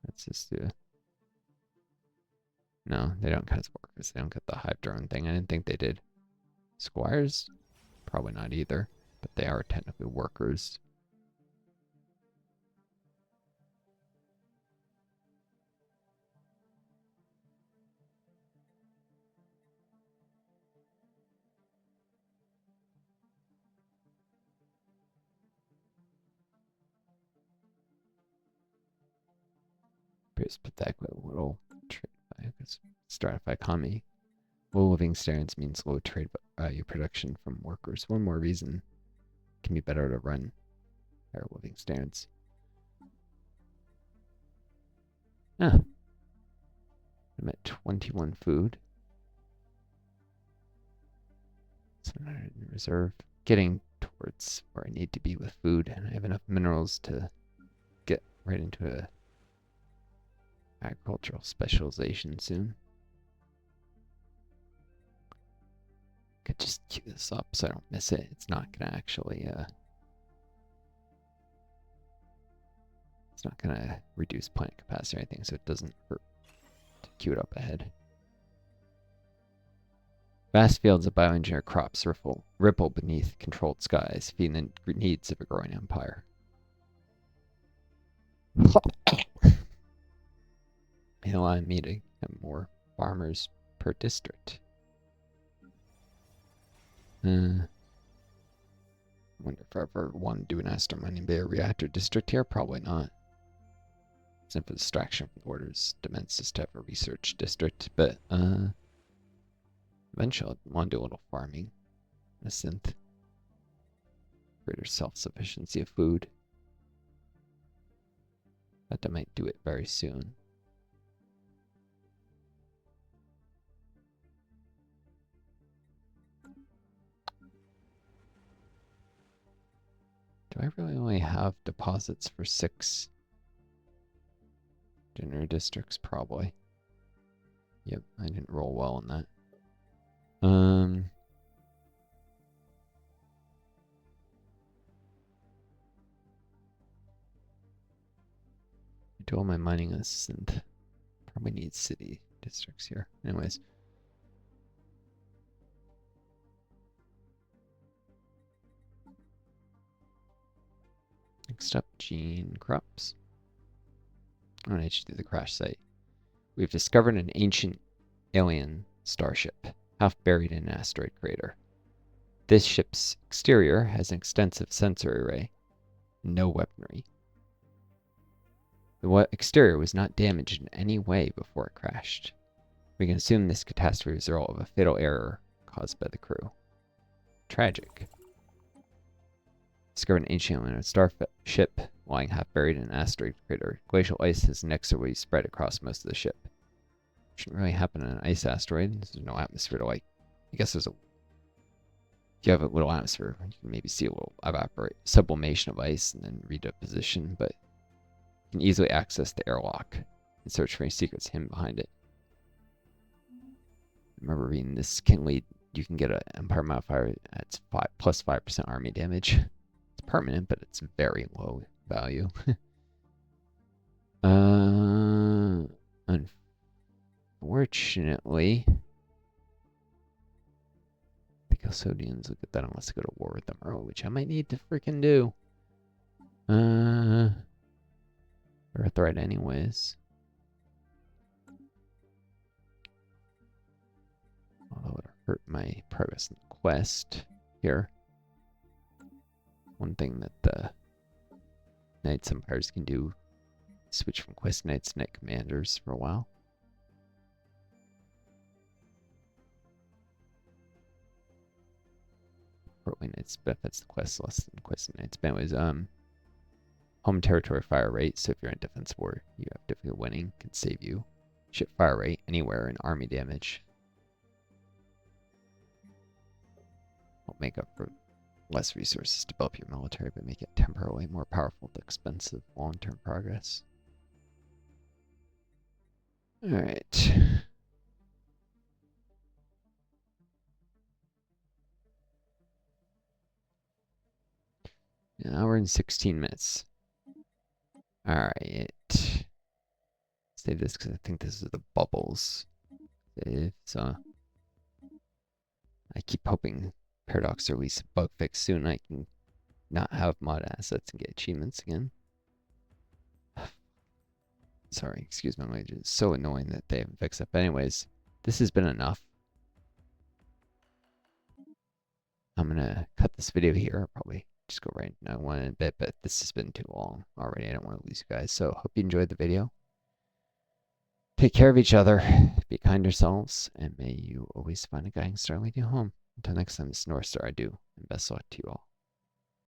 Let's just do. No, they don't cut as workers. They don't get the hive drone thing. I didn't think they did. Squires? Probably not either. But they are technically workers. Appears pathetic with a little trade by stratify economy. Low living standards means low trade value production from workers. One more reason it can be better to run higher living standards. I'm at 21 food. 700 in reserve. Getting towards where I need to be with food, and I have enough minerals to get right into a agricultural specialization soon. Could just queue this up so I don't miss it. It's not gonna actually it's not gonna reduce plant capacity or anything, so it doesn't hurt to queue it up ahead. Vast fields of bioengineered crops ripple beneath controlled skies, feeding the needs of a growing empire. I'm meeting more farmers per district. Wonder if I ever want to do an Astro Mining Bay reactor district here. Probably not. Simple distraction from the orders. Demands just to have a research district, but eventually I want to do a little farming. A synth. Greater self-sufficiency of food. But I might do it very soon. Do I really only have deposits for 6 dinner districts? Probably. Yep, I didn't roll well on that. Do all my mining and probably need city districts here. Anyways. Next up, gene crops. I'm going to do the crash site. We've discovered an ancient alien starship, half buried in an asteroid crater. This ship's exterior has an extensive sensory array. No weaponry. The exterior was not damaged in any way before it crashed. We can assume this catastrophe was the result of a fatal error caused by the crew. Tragic. Discovered an ancient alien starship lying half buried in an asteroid crater. Glacial ice has inexorably spread across most of the ship. Shouldn't really happen on an ice asteroid. There's no atmosphere to like. I guess there's a. If you have a little atmosphere, you can maybe see a little sublimation of ice and then redeposition, but you can easily access the airlock and search for any secrets hidden behind it. I remember reading this can lead. You can get an Empire modifier that's plus 5% army damage. It's permanent, but it's very low value. Unfortunately, the Custodians look at that unless I go to war with them early, which I might need to freaking do. They're a threat anyways. Although it'll hurt my progress in the quest here. One thing that the Knights Empires can do is switch from quest knights to knight commanders for a while. Portly Knights benefits the quest less than quest knights. But anyways, home territory fire rate. So if you're in defense war, you have difficulty winning, can save you. Ship fire rate anywhere and army damage. Will make up for less resources to develop your military, but make it temporarily more powerful to expensive long-term progress. Alright. An hour and 16 minutes. Alright. Save this because I think this is the bubbles. Save, so I keep hoping Paradox release a bug fix soon. I can not have mod assets and get achievements again. Sorry, excuse my language. It's so annoying that they haven't fixed it. But anyways, this has been enough. I'm gonna cut this video here. I'll probably just go right now one in a bit, but this has been too long already. I don't want to lose you guys. So hope you enjoyed the video. Take care of each other. Be kind to yourselves, and may you always find a guiding star lead you home. Until next time, this is Northstar. I do, and best luck to you all.